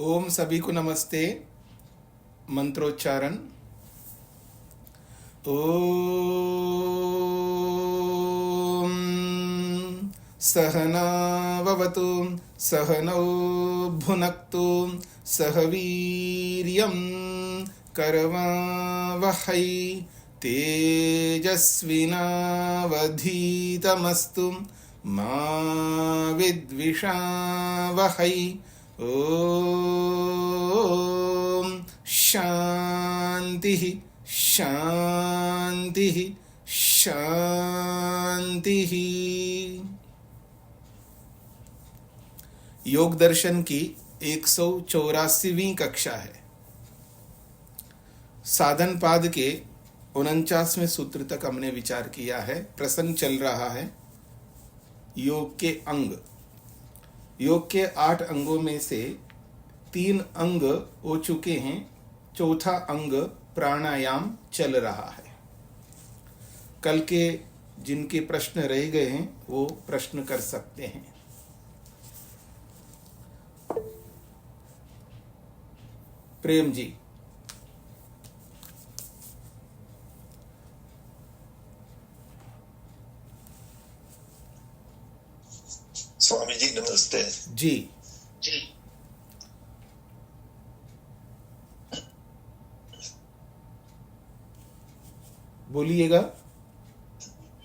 ओम सभी को नमस्ते। मंत्रोच्चारण। ओम सहना भवतु सहनौ भुनक्तु सह वीर्यं करवावहै तेजस्विनावधीतमस्तु मा विद्विषावहै। ओम शांति शांति शांति। योग दर्शन की 184वीं कक्षा है। साधन पाद के 49वें सूत्र तक हमने विचार किया है। प्रसंग चल रहा है योग के अंग। योग के 8 अंगों में से 3 अंग हो चुके हैं, चौथा अंग प्राणायाम चल रहा है। कल के जिनके प्रश्न रह गए हैं वो प्रश्न कर सकते हैं। प्रेम जी। स्वामी जी नमस्ते। जी बोलिएगा।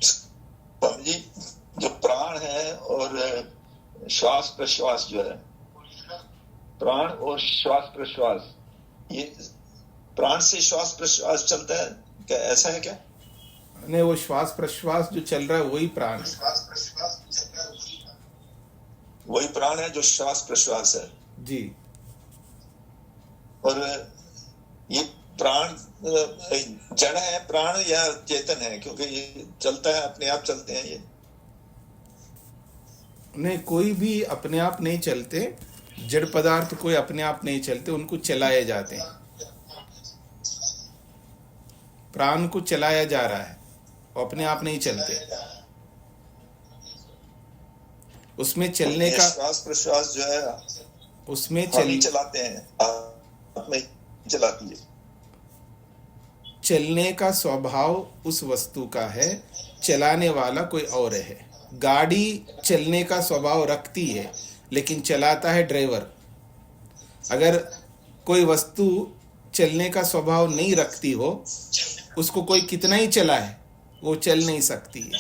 स्वामी जी, जो प्राण है और श्वास प्रश्वास जो है, प्राण और श्वास प्रश्वास, ये प्राण से श्वास प्रश्वास चलता है क्या? ऐसा है क्या? नहीं, वो श्वास प्रश्वास जो चल रहा है वही प्राण है। वही प्राण है जो श्वास प्रश्वास है जी। और ये प्राण जड़ है प्राण या चेतन है? क्योंकि ये चलता है, अपने आप चलते हैं ये। नहीं, कोई भी अपने आप नहीं चलते। जड़ पदार्थ कोई अपने आप नहीं चलते, उनको चलाए जाते हैं। प्राण को चलाया जा रहा है, वो अपने आप नहीं चलते। उसमें चलने का श्वास प्रश्वास जो है उसमें चलाते हैं, आप में चलाती है। चलने का स्वभाव उस वस्तु का है, चलाने वाला कोई और है। गाड़ी चलने का स्वभाव रखती है लेकिन चलाता है ड्राइवर। अगर कोई वस्तु चलने का स्वभाव नहीं रखती हो, उसको कोई कितना ही चलाए वो चल नहीं सकती है।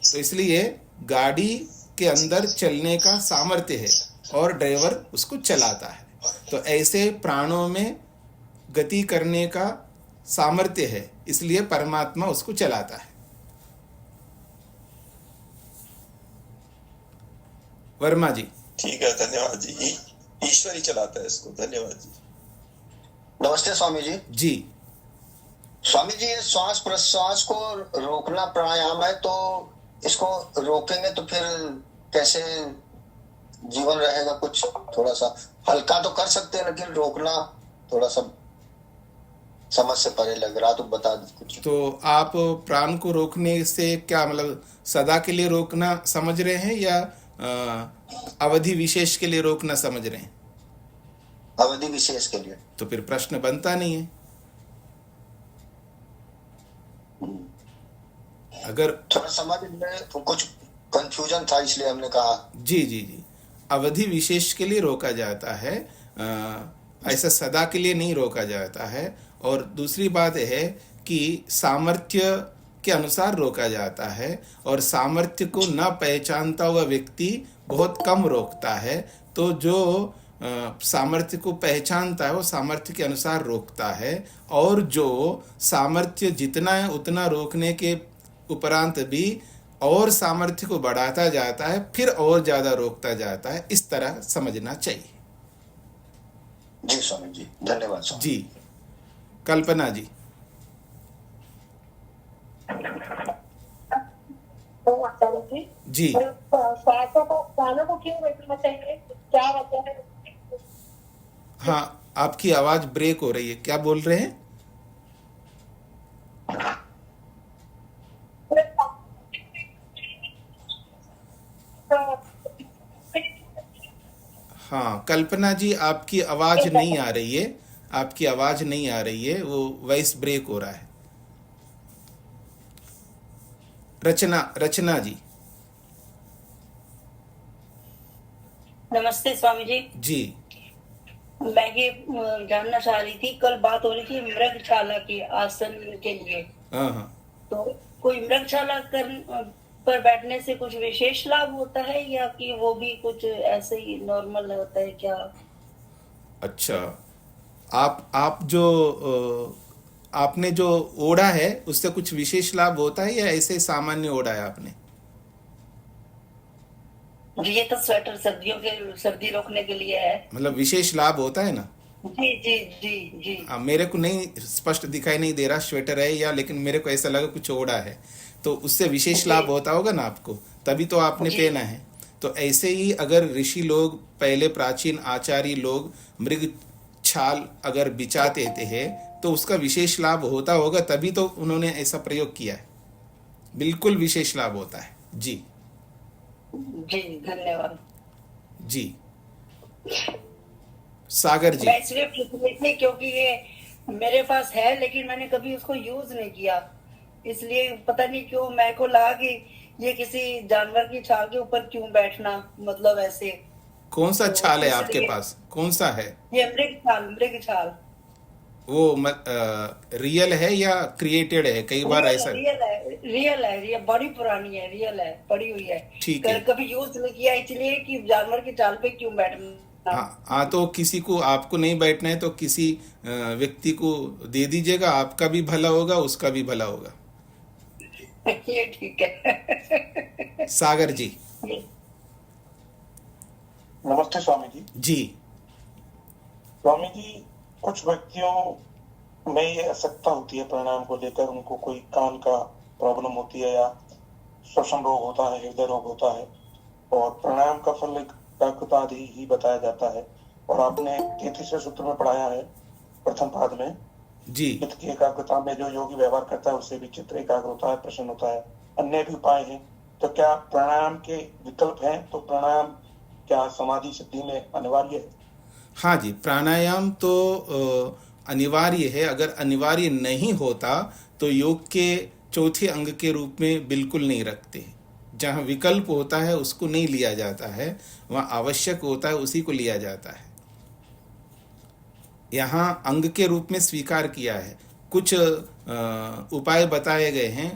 तो इसलिए गाड़ी के अंदर चलने का सामर्थ्य है और ड्राइवर उसको चलाता है। तो ऐसे प्राणों में गति करने का सामर्थ्य है, इसलिए परमात्मा उसको चलाता है। वर्मा जी। ठीक है, धन्यवाद जी। ईश्वर ही चलाता है इसको। धन्यवाद जी। नमस्ते स्वामी जी। जी स्वामी जी, ये श्वास प्रश्वास को रोकना प्राणायाम है, तो इसको रोकेंगे तो फिर कैसे जीवन रहेगा? कुछ थोड़ा सा हल्का तो कर सकते हैं लेकिन रोकना थोड़ा सा समझ से परे लग रहा, तो बता दीजिए कुछ। तो आप प्राण को रोकने से क्या मतलब सदा के लिए रोकना समझ रहे हैं या अवधि विशेष के लिए रोकना समझ रहे हैं? अवधि विशेष के लिए। तो फिर प्रश्न बनता नहीं है। अगर थोड़ा समझ में तो कुछ कंफ्यूजन था, इसलिए हमने कहा। जी जी जी, अवधि विशेष के लिए रोका जाता है, ऐसा सदा के लिए नहीं रोका जाता है। और दूसरी बात है कि सामर्थ्य के अनुसार रोका जाता है, और सामर्थ्य को न पहचानता हुआ व्यक्ति बहुत कम रोकता है। तो जो सामर्थ्य को पहचानता है वो सामर्थ्य के अनुसार रोकता है, और जो सामर्थ्य जितना है उतना रोकने के उपरांत भी और सामर्थ्य को बढ़ाता जाता है, फिर और ज्यादा रोकता जाता है। इस तरह समझना चाहिए। जी स्वामी जी, धन्यवाद स्वामी जी। कल्पना जी। जी प्राणों को क्यों रोकना चाहिए? क्या वजह है? हाँ, आपकी आवाज ब्रेक हो रही है, क्या बोल रहे हैं? हाँ, कल्पना जी, आपकी आवाज नहीं आ रही है, आपकी आवाज नहीं आ रही है, वो वॉइस ब्रेक हो रहा है। रचना, रचना जी। नमस्ते स्वामी जी। जी। मैं ये जानना चाह रही थी, कल बात हो रही थी मृगशाला के आसन के लिए। हाँ हाँ। तो कोई मृगशाला पर बैठने से कुछ विशेष लाभ होता है, या कि वो भी कुछ ऐसे ही नॉर्मल होता है क्या? अच्छा, आप जो आपने जो ओढ़ा है उससे कुछ विशेष लाभ होता है या ऐसे सामान्य ओढ़ा है आपने? ये तो स्वेटर सर्दियों के, सर्दी रोकने के लिए है। मतलब विशेष लाभ होता है ना? जी जी जी जी। मेरे को नहीं स्पष्ट दिखाई नहीं दे रहा स्वेटर है या, लेकिन मेरे को ऐसा लगा कुछ ओढ़ा है, तो उससे विशेष जी लाभ होता होगा ना आपको, तभी तो आपने जी पहना है। तो ऐसे ही अगर ऋषि लोग, पहले प्राचीन आचार्य लोग मृग छाल अगर बिछाते थे तो उसका विशेष लाभ होता होगा, तभी तो उन्होंने ऐसा प्रयोग किया है। बिल्कुल विशेष लाभ होता है जी। जी, धन्यवाद जी। सागर जी। मैं इसलिए पूछ रही थी क्योंकि ये मेरे पास है, लेकिन मैंने कभी उसको यूज नहीं किया, इसलिए पता नहीं क्यों मेरे को लगा कि ये किसी जानवर की छाल के ऊपर क्यों बैठना, मतलब ऐसे। कौन सा तो छाल है आपके इसलिए पास, कौन सा है? ये मृग छाल, मृग छाल। वो रियल है या क्रिएटेड है? कई बार ऐसा। रियल है, रियल है, रियल, बड़ी पुरानी है, रियल है, पड़ी हुई है। ठीक है। कभी यूज नहीं किया, इसलिए कि जानवर की छाल पे क्यों बैठना। हाँ, तो किसी को, आपको नहीं बैठना है तो किसी व्यक्ति को दे दीजिएगा, आपका भी भला होगा, उसका भी भला होगा। ये ठीक है। सागर जी। नमस्ते स्वामी जी। जी। स्वामी जी, कुछ व्यक्तियों में ये असक्ता होती है प्राणायाम को लेकर, उनको कोई कान का प्रॉब्लम होती है या श्वसन रोग होता है, हृदय रोग होता है, और प्राणायाम का फल एकाग्रता आदि ही बताया जाता है। और आपने 33वें सूत्र में पढ़ाया है प्रथम पाद में जी। चित्त की एकाग्रता में जो योगी व्यवहार करता है उससे भी चित्त एकाग्र होता है, प्रसन्न होता है। अन्य भी उपाय हैं, तो क्या प्राणायाम के विकल्प हैं? तो प्राणायाम क्या समाधि सिद्धि में अनिवार्य है? हाँ जी, प्राणायाम तो अनिवार्य है। अगर अनिवार्य नहीं होता तो योग के चौथे अंग के रूप में बिल्कुल नहीं रखते। जहाँ विकल्प होता है उसको नहीं लिया जाता है, वहाँ आवश्यक होता है उसी को लिया जाता है। यहाँ अंग के रूप में स्वीकार किया है। कुछ उपाय बताए गए हैं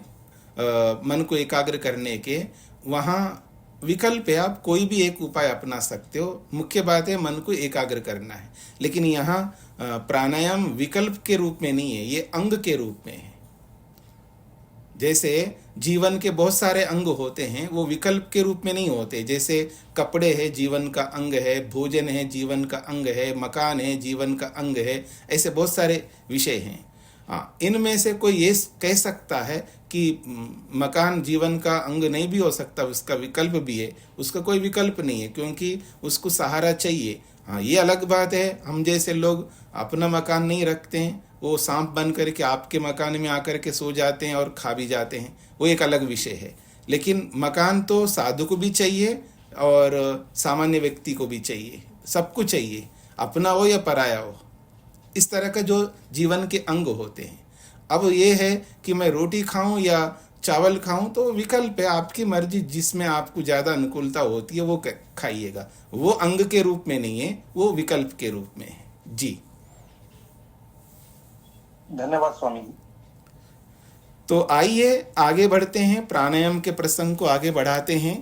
मन को एकाग्र करने के, वहाँ विकल्प है, आप कोई भी एक उपाय अपना सकते हो। मुख्य बात है मन को एकाग्र करना है। लेकिन यहाँ प्राणायाम विकल्प के रूप में नहीं है, ये अंग के रूप में है। जैसे जीवन के बहुत सारे अंग होते हैं, वो विकल्प के रूप में नहीं होते। जैसे कपड़े है, जीवन का अंग है, भोजन है, जीवन का अंग है, मकान है, जीवन का अंग है, ऐसे बहुत सारे विषय हैं। हाँ, इनमें से कोई ये कह सकता है कि मकान जीवन का अंग नहीं भी हो सकता, उसका विकल्प भी है। उसका कोई विकल्प नहीं है, क्योंकि उसको सहारा चाहिए। हाँ, ये अलग बात है, हम जैसे लोग अपना मकान नहीं रखते हैं, वो सांप बन करके आपके मकान में आकर के सो जाते हैं और खा भी जाते हैं, वो एक अलग विषय है। लेकिन मकान तो साधु को भी चाहिए और सामान्य व्यक्ति को भी चाहिए, सबको चाहिए, अपना हो या पराया हो। इस तरह का जो जीवन के अंग होते हैं। अब ये है कि मैं रोटी खाऊं या चावल खाऊं, तो विकल्प है, आपकी मर्जी, जिसमें आपको ज़्यादा अनुकूलता होती है वो खाइएगा। वो अंग के रूप में नहीं है, वो विकल्प के रूप में है जी। धन्यवाद स्वामी जी। तो आइए आगे बढ़ते हैं, प्राणायाम के प्रसंग को आगे बढ़ाते हैं।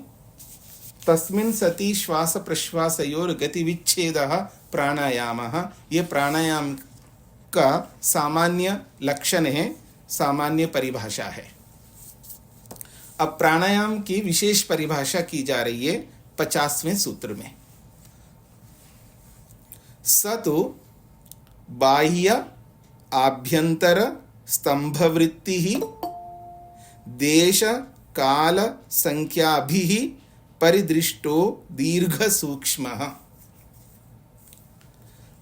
तस्मिन् सति श्वास प्रश्वासयोर गति विच्छेदः प्राणायामः। ये प्राणायाम का सामान्य लक्षण है, सामान्य परिभाषा है। अब प्राणायाम की विशेष परिभाषा की जा रही है 50वें सूत्र में। स तो बाह्य आभ्यंतर स्तंभवृत्ति देश काल संख्याभिः परिदृष्टो दीर्घ सूक्ष्मः।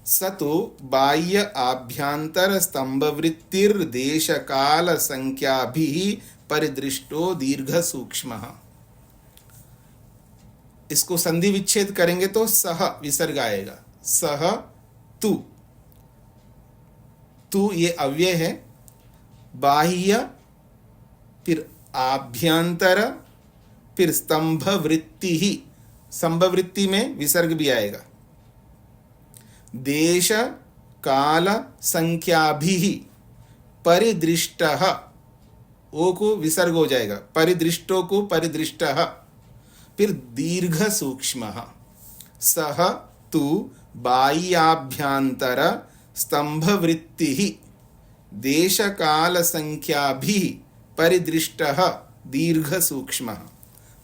स तो बाह्य आभ्यंतर स्तंभवृत्तिर्देश काल संख्याभिः परिदृष्टो दीर्घ सूक्ष्मः। इसको संधि विच्छेद करेंगे तो सह विसर्ग आएगा, सह तु, तु ये अव्यय है, बाह्य फिर आभ्यंतर फिर स्तंभ वृत्ति ही, स्तंभ वृत्ति में विसर्ग भी आएगा, देश काल संख्याभिः परिदृष्टः, ओ को विसर्ग हो जाएगा, परिदृष्टो को परिदृष्टः, फिर दीर्घ सूक्ष्मः, सह तु बाह्याभ्यंतर स्तंभ वृत्तिः देश काल संख्याभिः परिदृष्टः दीर्घ सूक्ष्मः,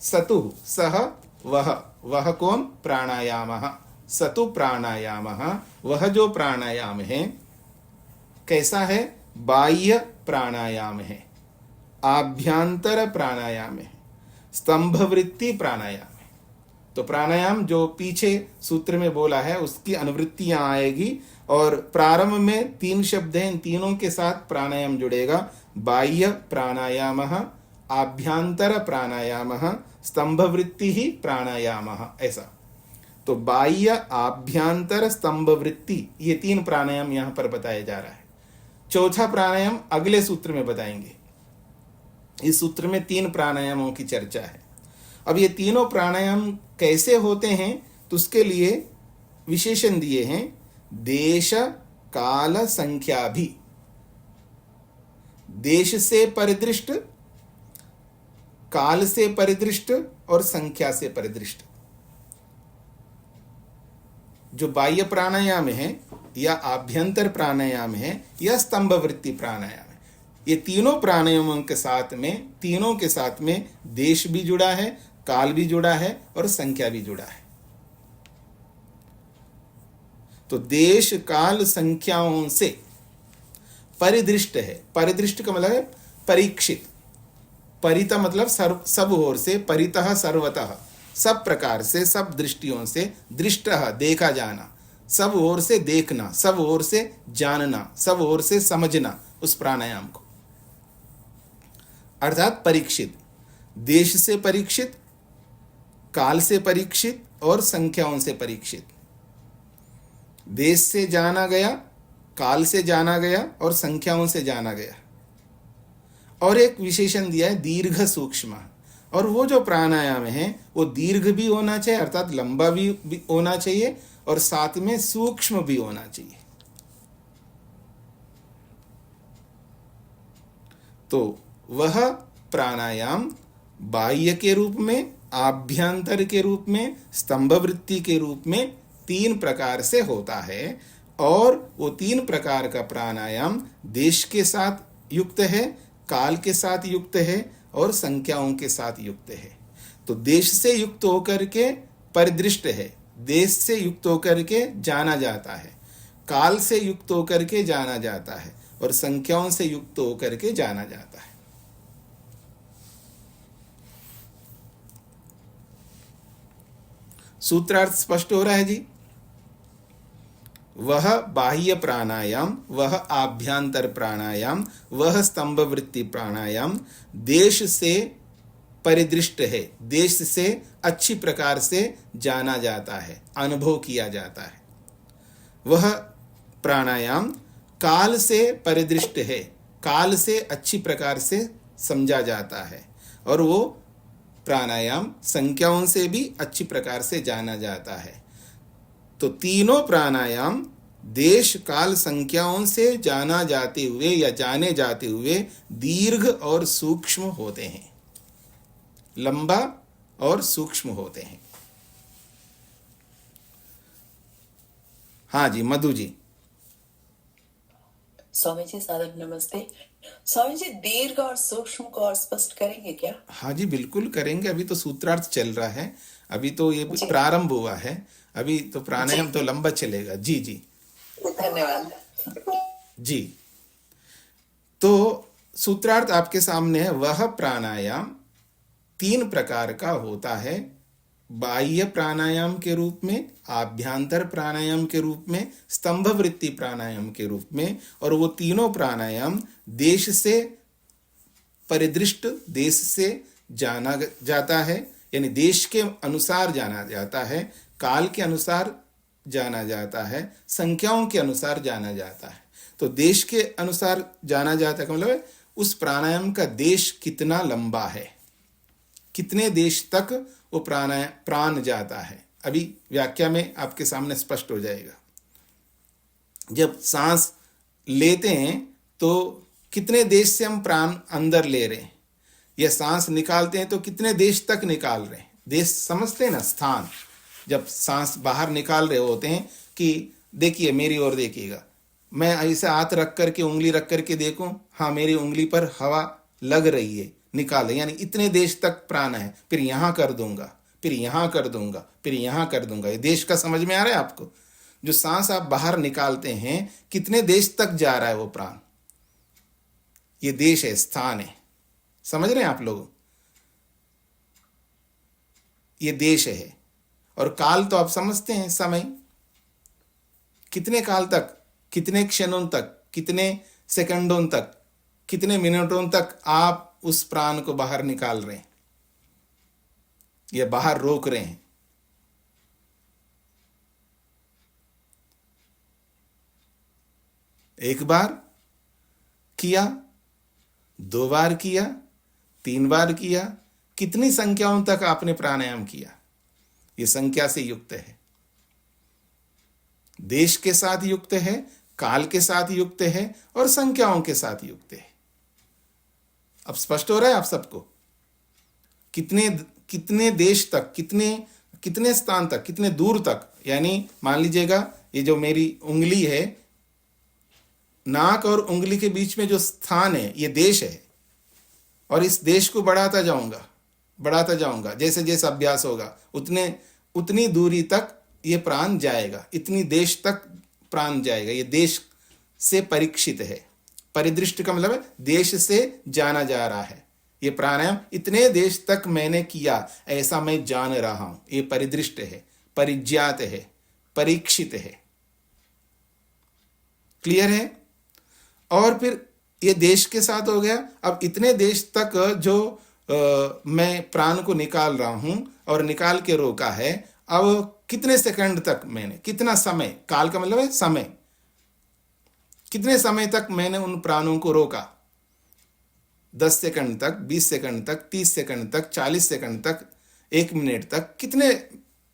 सतु सह वह, वह कौन? प्राणायामः, सतु प्राणायामः, वह जो प्राणायाम है कैसा है? बाह्य प्राणायाम है, आभ्यंतर प्राणायाम है, स्तंभ वृत्ति प्राणायाम है। तो प्राणायाम जो पीछे सूत्र में बोला है उसकी अनुवृत्ति यहाँ आएगी, और प्रारंभ में 3 शब्द हैं, इन तीनों के साथ प्राणायाम जुड़ेगा, बाह्य प्राणायामः, आभ्यंतर प्राणायामः, स्तंभ वृत्ति ही प्राणायामः, ऐसा। तो बाह्य आभ्यंतर स्तंभ वृत्ति ये 3 प्राणायाम यहाँ पर बताया जा रहा है। चौथा प्राणायाम अगले सूत्र में बताएंगे। इस सूत्र में 3 प्राणायामों की चर्चा है। अब ये तीनों प्राणायाम कैसे होते हैं तो उसके लिए विशेषण दिए हैं, देश काल संख्या भी, देश से परिदृष्ट, काल से परिदृष्ट और संख्या से परिदृष्ट। जो बाह्य प्राणायाम है या आभ्यंतर प्राणायाम है या स्तंभ वृत्ति प्राणायाम है, ये तीनों प्राणायामों के साथ में, तीनों के साथ में देश भी जुड़ा है, काल भी जुड़ा है और संख्या भी जुड़ा है। तो देश काल संख्याओं से परिदृष्ट है, परिदृष्ट का मतलब है परीक्षित, परिता मतलब सब ओर से, परितः सर्वतः, सब प्रकार से, सब दृष्टियों से, दृष्टः देखा जाना, सब ओर से देखना, सब ओर से जानना, सब ओर से समझना उस प्राणायाम को, अर्थात परीक्षित, देश से परीक्षित, काल से परीक्षित और संख्याओं से परीक्षित। देश से जाना गया, काल से जाना गया और संख्याओं से जाना गया। और एक विशेषण दिया है दीर्घ सूक्ष्म, और वो जो प्राणायाम है वो दीर्घ भी होना चाहिए, अर्थात लंबा भी होना चाहिए, और साथ में सूक्ष्म भी होना चाहिए। तो वह प्राणायाम बाह्य के रूप में, आभ्यंतर के रूप में, स्तंभ वृत्ति के रूप में 3 प्रकार से होता है, और वो 3 प्रकार का प्राणायाम देश के साथ युक्त है, काल के साथ युक्त है और संख्याओं के साथ युक्त है। तो देश से युक्त होकर के परिदृष्ट है, देश से युक्त होकर के जाना जाता है, काल से युक्त होकर के जाना जाता है और संख्याओं से युक्त होकर के जाना जाता है। सूत्रार्थ स्पष्ट हो रहा है जी। वह बाह्य प्राणायाम, वह आभ्यंतर प्राणायाम, वह स्तंभ वृत्ति प्राणायाम देश से परिदृष्ट है, देश से अच्छी प्रकार से जाना जाता है, अनुभव किया जाता है। वह प्राणायाम काल से परिदृष्ट है, काल से अच्छी प्रकार से समझा जाता है, और वो प्राणायाम संख्याओं से भी अच्छी प्रकार से जाना जाता है। तो तीनों प्राणायाम देश काल संख्याओं से जाना जाते हुए या जाने जाते हुए दीर्घ और सूक्ष्म होते हैं, लंबा और सूक्ष्म होते हैं। हाँ जी, मधु जी। स्वामी जी सादर नमस्ते। स्वामी जी दीर्घ और सूक्ष्म को और स्पष्ट करेंगे क्या? हाँ जी, बिल्कुल करेंगे। अभी तो सूत्रार्थ चल रहा है, अभी तो ये प्रारंभ हुआ है, अभी तो प्राणायाम तो लंबा चलेगा। जी जी, धन्यवाद जी। तो सूत्रार्थ आपके सामने है। वह प्राणायाम 3 प्रकार का होता है, बाह्य प्राणायाम के रूप में, आभ्यंतर प्राणायाम के रूप में, स्तंभ वृत्ति प्राणायाम के रूप में, और वो तीनों प्राणायाम देश से परिदृष्ट, देश से जाना जाता है यानी देश के अनुसार जाना जाता है, काल के अनुसार जाना जाता है, संख्याओं के अनुसार जाना जाता है। तो देश के अनुसार जाना जाता है का मतलब है उस प्राणायाम का देश कितना लंबा है, कितने देश तक वो प्राण जाता है। अभी व्याख्या में आपके सामने स्पष्ट हो जाएगा। जब सांस लेते हैं तो कितने देश से हम प्राण अंदर ले रहे हैं, या सांस निकालते हैं तो कितने देश तक निकाल रहे हैं। देश समझते हैं ना, स्थान। जब सांस बाहर निकाल रहे होते हैं कि देखिए मेरी ओर देखिएगा, मैं ऐसे हाथ रख करके उंगली रख करके देखूं, हाँ मेरी उंगली पर हवा लग रही है, निकाले, यानी इतने देश तक प्राण है। फिर यहाँ कर दूंगा, फिर यहाँ कर दूंगा, फिर यहाँ कर दूंगा। ये देश का समझ में आ रहा है आपको? जो सांस आप बाहर निकालते हैं कितने देश तक जा रहा है वो प्राण, ये देश है, स्थान है। समझ रहे हैं आप लोग? ये देश है। और काल तो आप समझते हैं, समय। कितने काल तक, कितने क्षणों तक, कितने सेकंडों तक, कितने मिनटों तक आप उस प्राण को बाहर निकाल रहे हैं या बाहर रोक रहे हैं। एक बार किया, 2 बार किया, 3 बार किया, कितनी संख्याओं तक आपने प्राणायाम किया, ये संख्या से युक्त है, देश के साथ युक्त है, काल के साथ युक्त है और संख्याओं के साथ युक्त है। अब स्पष्ट हो रहा है आप सबको? कितने देश तक, कितने स्थान तक, कितने दूर तक। यानी मान लीजिएगा ये जो मेरी उंगली है, नाक और उंगली के बीच में जो स्थान है ये देश है, और इस देश को बढ़ाता जाऊंगा, जैसे जैसे अभ्यास होगा उतनी दूरी तक ये प्राण जाएगा, इतनी देश तक प्राण जाएगा। ये देश से परीक्षित है। परिदृष्ट का मतलब है देश से जाना जा रहा है। ये प्राणायाम इतने देश तक मैंने किया, ऐसा मैं जान रहा हूं। ये परिदृष्ट है, परिज्ञात है, परीक्षित है। क्लियर है? और फिर ये देश के साथ हो गया। अब इतने देश तक जो मैं प्राण को निकाल रहा हूं और निकाल के रोका है, अब कितने सेकंड तक मैंने, कितना समय, काल का मतलब है समय, कितने समय तक मैंने उन प्राणों को रोका। 10 सेकंड तक, 20 सेकंड तक, 30 सेकंड तक, 40 सेकंड तक, 1 मिनट तक, कितने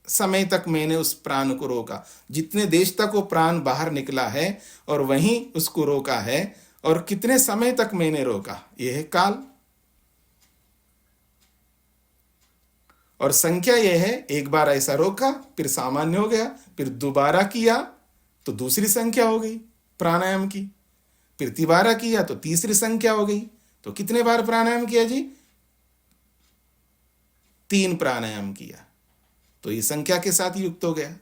समय तक मैंने उस प्राण को रोका। जितने देश तक वो प्राण बाहर निकला है और वहीं उसको रोका है, और कितने समय तक मैंने रोका, यह है काल। और संख्या यह है, एक बार ऐसा रोका, फिर सामान्य हो गया, फिर दोबारा किया तो दूसरी संख्या हो गई प्राणायाम की, फिर तिबारा किया तो तीसरी संख्या हो गई। तो कितने बार प्राणायाम किया जी? 3 प्राणायाम किया, तो ये संख्या के साथ युक्त हो गया।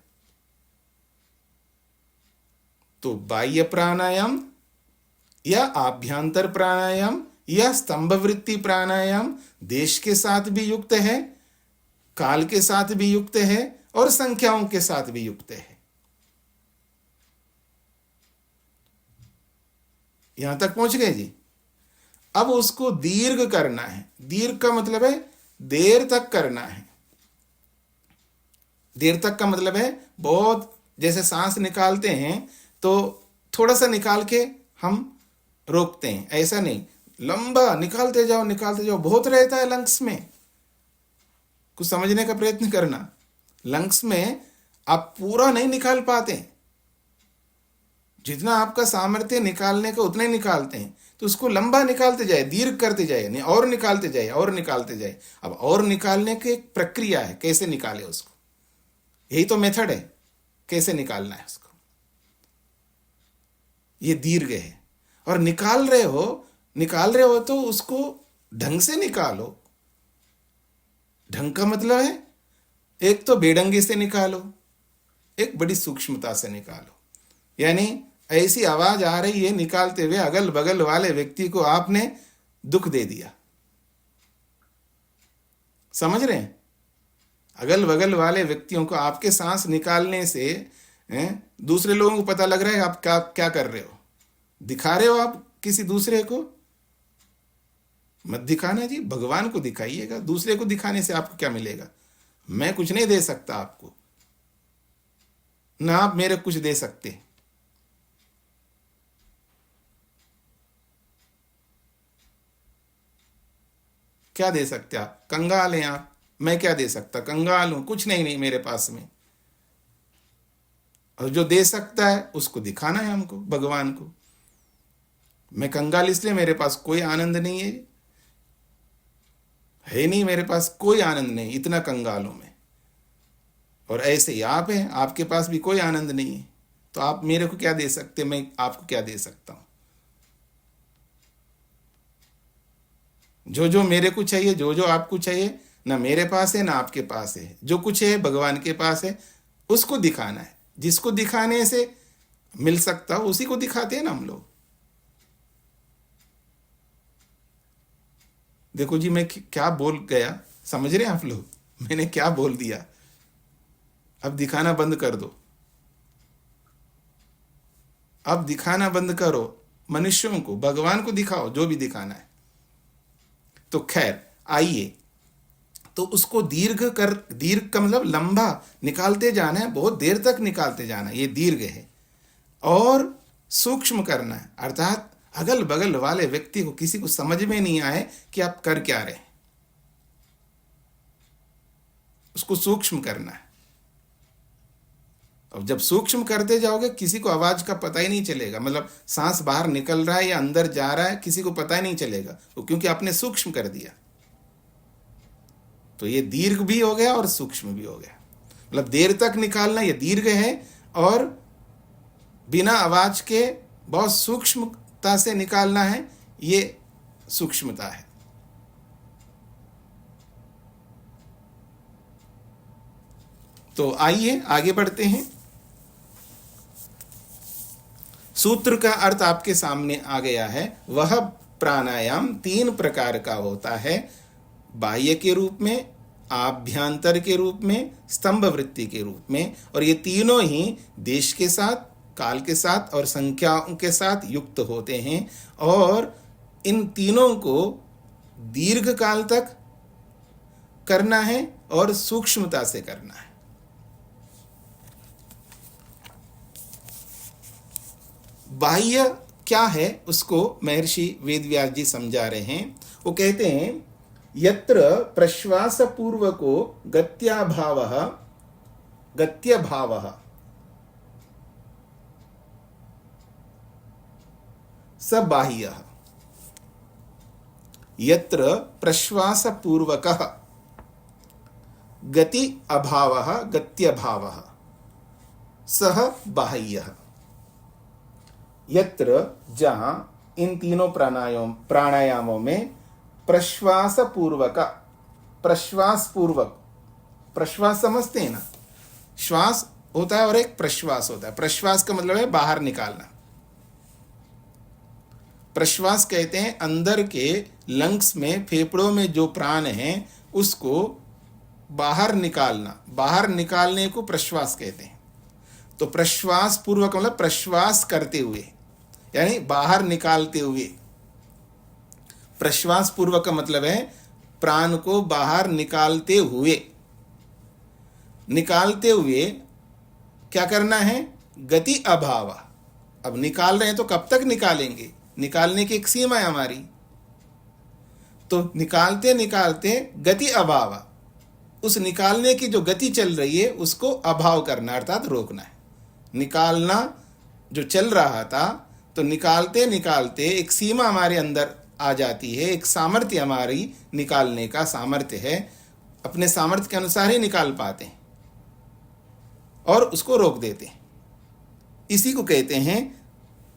तो बाह्य प्राणायाम या आभ्यंतर प्राणायाम या स्तंभवृत्ति प्राणायाम देश के साथ भी युक्त है, काल के साथ भी युक्त है और संख्याओं के साथ भी युक्त है। यहां तक पहुंच गए जी? अब उसको दीर्घ करना है। दीर्घ का मतलब है देर तक करना है। देर तक का मतलब है बहुत, जैसे सांस निकालते हैं तो थोड़ा सा निकाल के हम रोकते हैं, ऐसा नहीं, लंबा निकालते जाओ, बहुत रहता है लंग्स में। कुछ समझने का प्रयत्न करना। लंग्स में आप पूरा नहीं निकाल पाते, जितना आपका सामर्थ्य निकालने का उतना ही निकालते हैं, तो उसको लंबा निकालते जाए, दीर्घ करते जाए, और निकालते जाए। अब और निकालने की एक प्रक्रिया है, कैसे निकाले उसको, यही तो मेथड है, कैसे निकालना है उसको। ये दीर्घ है। और निकाल रहे हो तो उसको ढंग से निकालो। ढंग का मतलब है एक तो बेढंगी से निकालो, एक बड़ी सूक्ष्मता से निकालो। यानी ऐसी आवाज आ रही है निकालते हुए, अगल बगल वाले व्यक्ति को आपने दुख दे दिया। समझ रहे हैं? अगल बगल वाले व्यक्तियों को आपके सांस निकालने से दूसरे लोगों को पता लग रहा है आप क्या कर रहे हो, दिखा रहे हो आप किसी दूसरे को, मत दिखाना जी, भगवान को दिखाइएगा। दूसरे को दिखाने से आपको क्या मिलेगा? मैं कुछ नहीं दे सकता आपको, ना आप मेरे कुछ दे सकते। क्या दे सकते आप? कंगाल हैं आप, मैं क्या दे सकता? कंगाल हूं, कुछ नहीं मेरे पास में। और जो दे सकता है उसको दिखाना है हमको, भगवान को। मैं कंगाल इसलिए, मेरे पास कोई आनंद नहीं है नहीं, मेरे पास कोई आनंद नहीं, इतना कंगाल हूं मैं। और ऐसे ही आप हैं, आपके पास भी कोई आनंद नहीं है, तो आप मेरे को क्या दे सकते? मैं आपको क्या दे सकता हूं? जो जो मेरे को चाहिए, जो जो आपको चाहिए, ना मेरे पास है ना आपके पास है। जो कुछ है भगवान के पास है, उसको दिखाना है। जिसको दिखाने से मिल सकता हो उसी को दिखाते हैं ना हम लोग। देखो जी, मैं क्या बोल गया, समझ रहे हैं आप लोग? मैंने क्या बोल दिया? अब दिखाना बंद कर दो, अब दिखाना बंद करो। मनुष्यों को, भगवान को दिखाओ जो भी दिखाना है। तो खैर आइए, तो उसको दीर्घ का मतलब लंबा निकालते जाना है, बहुत देर तक निकालते जाना है, ये दीर्घ है। और सूक्ष्म करना है, अर्थात अगल बगल वाले व्यक्ति को, किसी को समझ में नहीं आए कि आप कर क्या रहे, उसको सूक्ष्म करना है। अब जब सूक्ष्म करते जाओगे, किसी को आवाज का पता ही नहीं चलेगा, मतलब सांस बाहर निकल रहा है या अंदर जा रहा है, किसी को पता ही नहीं चलेगा, वो क्योंकि आपने सूक्ष्म कर दिया। तो ये दीर्घ भी हो गया और सूक्ष्म भी हो गया। मतलब देर तक निकालना ये दीर्घ है, और बिना आवाज के बहुत सूक्ष्मता से निकालना है, ये सूक्ष्मता है। तो आइए आगे बढ़ते हैं। सूत्र का अर्थ आपके सामने आ गया है। वह प्राणायाम 3 प्रकार का होता है, बाह्य के रूप में, आभ्यंतर के रूप में, स्तंभ वृत्ति के रूप में। और ये तीनों ही देश के साथ, काल के साथ और संख्याओं के साथ युक्त होते हैं। और इन तीनों को दीर्घ काल तक करना है और सूक्ष्मता से करना है। बाह्य क्या है उसको महर्षि वेदव्यास जी समझा रहे हैं। वो कहते हैं, यत्र प्रश्वास पूर्वको गत्यभावः स बाह्यः। यत्र प्रश्वास पूर्वकः गति अभावः गत्यभावः सह बाह्यः। यत्र, जहां इन तीनों प्राणायामों में प्रश्वास पूर्वक, प्रश्वास समझते हैं ना, श्वास होता है और एक प्रश्वास होता है। प्रश्वास का मतलब है बाहर निकालना। प्रश्वास कहते हैं अंदर के लंग्स में, फेफड़ों में जो प्राण है उसको बाहर निकालना, बाहर निकालने को प्रश्वास कहते हैं। तो प्रश्वास पूर्वक मतलब प्रश्वास करते हुए, यानी बाहर निकालते हुए। प्रश्वास पूर्वक का मतलब है प्राण को बाहर निकालते हुए। निकालते हुए क्या करना है? गति अभाव। अब निकाल रहे हैं तो कब तक निकालेंगे? निकालने की एक सीमा है हमारी। तो निकालते निकालते गति अभाव, उस निकालने की जो गति चल रही है उसको अभाव करना, अर्थात रोकना है। निकालना जो चल रहा था, तो निकालते निकालते एक सीमा हमारे अंदर आ जाती है, एक सामर्थ्य हमारी निकालने का सामर्थ्य है। अपने सामर्थ्य के अनुसार ही निकाल पाते हैं और उसको रोक देते हैं। इसी को कहते हैं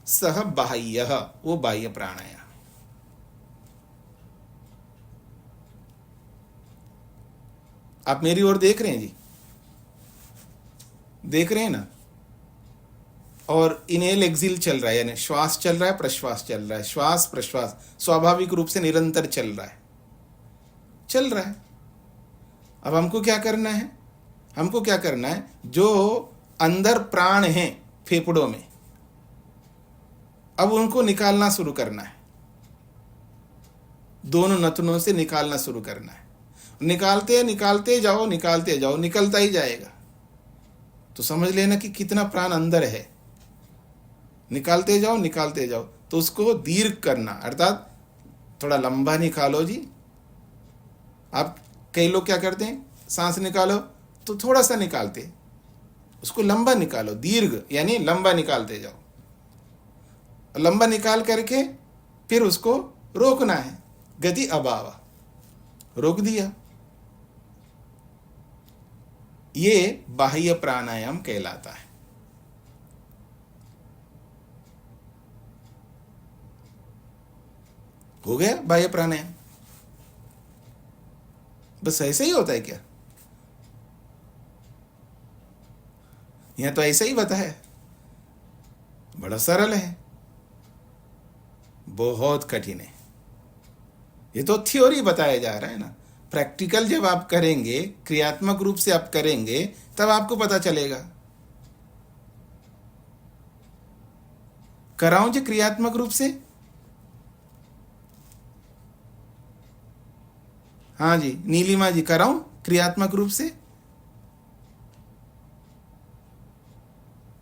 सह बाह्यः, वो बाह्य प्राणायाम। आप मेरी ओर देख रहे हैं जी? देख रहे हैं ना? और इनहेल एक्सिल चल रहा है, यानी श्वास चल रहा है, प्रश्वास चल रहा है, श्वास प्रश्वास स्वाभाविक रूप से निरंतर चल रहा है। अब हमको क्या करना है? हमको क्या करना है? जो अंदर प्राण हैं फेफड़ों में, अब उनको निकालना शुरू करना है। दोनों नथनों से निकालना शुरू करना है। निकालते निकालते जाओ, निकलता ही जाएगा। तो समझ लेना कि कितना प्राण अंदर है। निकालते जाओ, तो उसको दीर्घ करना, अर्थात थोड़ा लंबा निकालो जी। आप कई लोग क्या करते हैं, सांस निकालो तो थोड़ा सा निकालते, उसको लंबा निकालो, दीर्घ यानी लंबा निकालते जाओ। लंबा निकाल करके फिर उसको रोकना है, गति अभाव, रोक दिया। ये बाह्य प्राणायाम कहलाता है। हो गया बाह्य प्राणायाम। बस ऐसे ही होता है क्या? यहां तो ऐसा ही बताया, बड़ा सरल है, बहुत कठिन है। ये तो थ्योरी बताया जा रहा है ना। प्रैक्टिकल जब आप करेंगे, क्रियात्मक रूप से आप करेंगे, तब आपको पता चलेगा। कराऊं जी क्रियात्मक रूप से? हाँ जी, नीलिमा जी, कराऊं क्रियात्मक रूप से?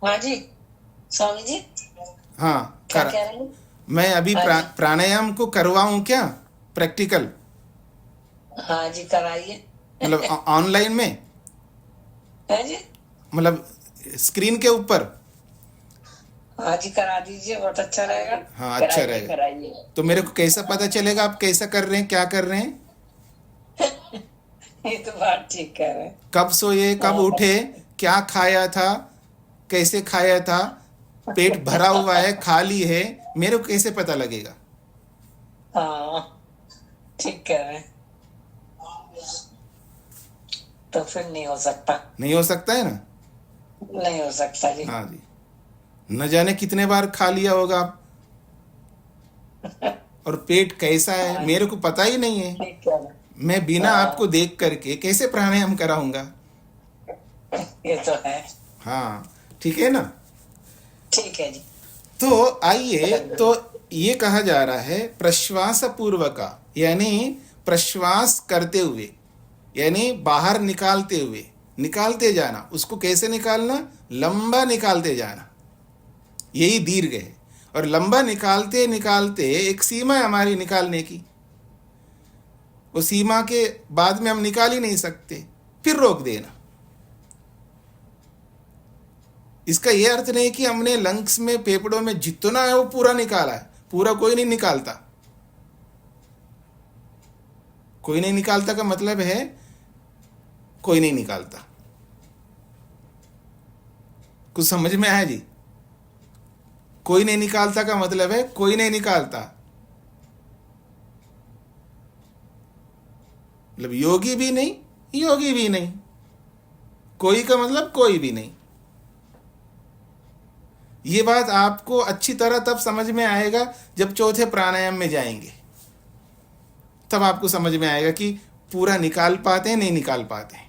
हाँ जी स्वामी जी, हाँ, क्या कह रहे हैं? मैं अभी हाँ जी। प्राणायाम को करवाऊं क्या, प्रैक्टिकल? हाँ जी कराइए। मतलब ऑनलाइन में, है जी, मतलब स्क्रीन के ऊपर? हाँ जी करा दीजिए, बहुत अच्छा रहेगा। हाँ, अच्छा कराइए, रहेगा। कराइए। तो मेरे को कैसा पता चलेगा आप कैसा कर रहे हैं, क्या कर रहे हैं? ये तो बात ठीक कह रहे हैं। कब सोए, कब उठे, क्या खाया था, कैसे खाया था, पेट भरा हुआ है, खाली है, मेरे को कैसे पता लगेगा? हाँ ठीक कह रहे हैं। तो फिर नहीं हो सकता। नहीं हो सकता है ना। नहीं हो सकता जी। हाँ जी, न जाने कितने बार खा लिया होगा आप, और पेट कैसा है मेरे को पता ही नहीं है। ठीक कह रहे हैं। मैं बिना आपको देख करके कैसे प्राणायाम कराऊंगा? ये तो है। हाँ, ठीक है ना। ठीक है जी। तो आइए, तो ये कहा जा रहा है प्रश्वास पूर्वक, यानी प्रश्वास करते हुए, यानी बाहर निकालते हुए, निकालते जाना। उसको कैसे निकालना? लंबा निकालते जाना, यही दीर्घ है। और लंबा निकालते निकालते एक सीमा है हमारी निकालने की, वो सीमा के बाद में हम निकाल ही नहीं सकते, फिर रोक देना। इसका यह अर्थ नहीं कि हमने लंग्स में, फेफड़ों में जितना है वो पूरा निकाला है। पूरा कोई नहीं निकालता। कोई नहीं निकालता का मतलब है कोई नहीं निकालता। कुछ समझ में आया जी? कोई नहीं निकालता का मतलब है कोई नहीं निकालता, मतलब योगी भी नहीं, योगी भी नहीं। कोई का मतलब कोई भी नहीं। ये बात आपको अच्छी तरह तब समझ में आएगा जब चौथे प्राणायाम में जाएंगे, तब आपको समझ में आएगा कि पूरा निकाल पाते हैं नहीं निकाल पाते हैं।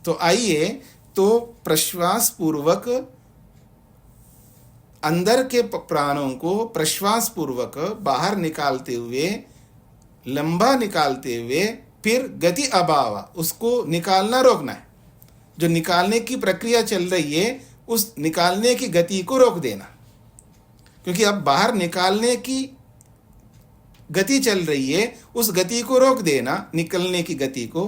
तो आइए, तो प्रश्वास पूर्वक अंदर के प्राणों को प्रश्वास पूर्वक बाहर निकालते हुए, लंबा निकालते हुए, फिर गति अभाव, उसको निकालना रोकना है। जो निकालने की प्रक्रिया चल रही है उस निकालने की गति को रोक देना, क्योंकि अब बाहर निकालने की गति चल रही है, उस गति को रोक देना, निकलने की गति को।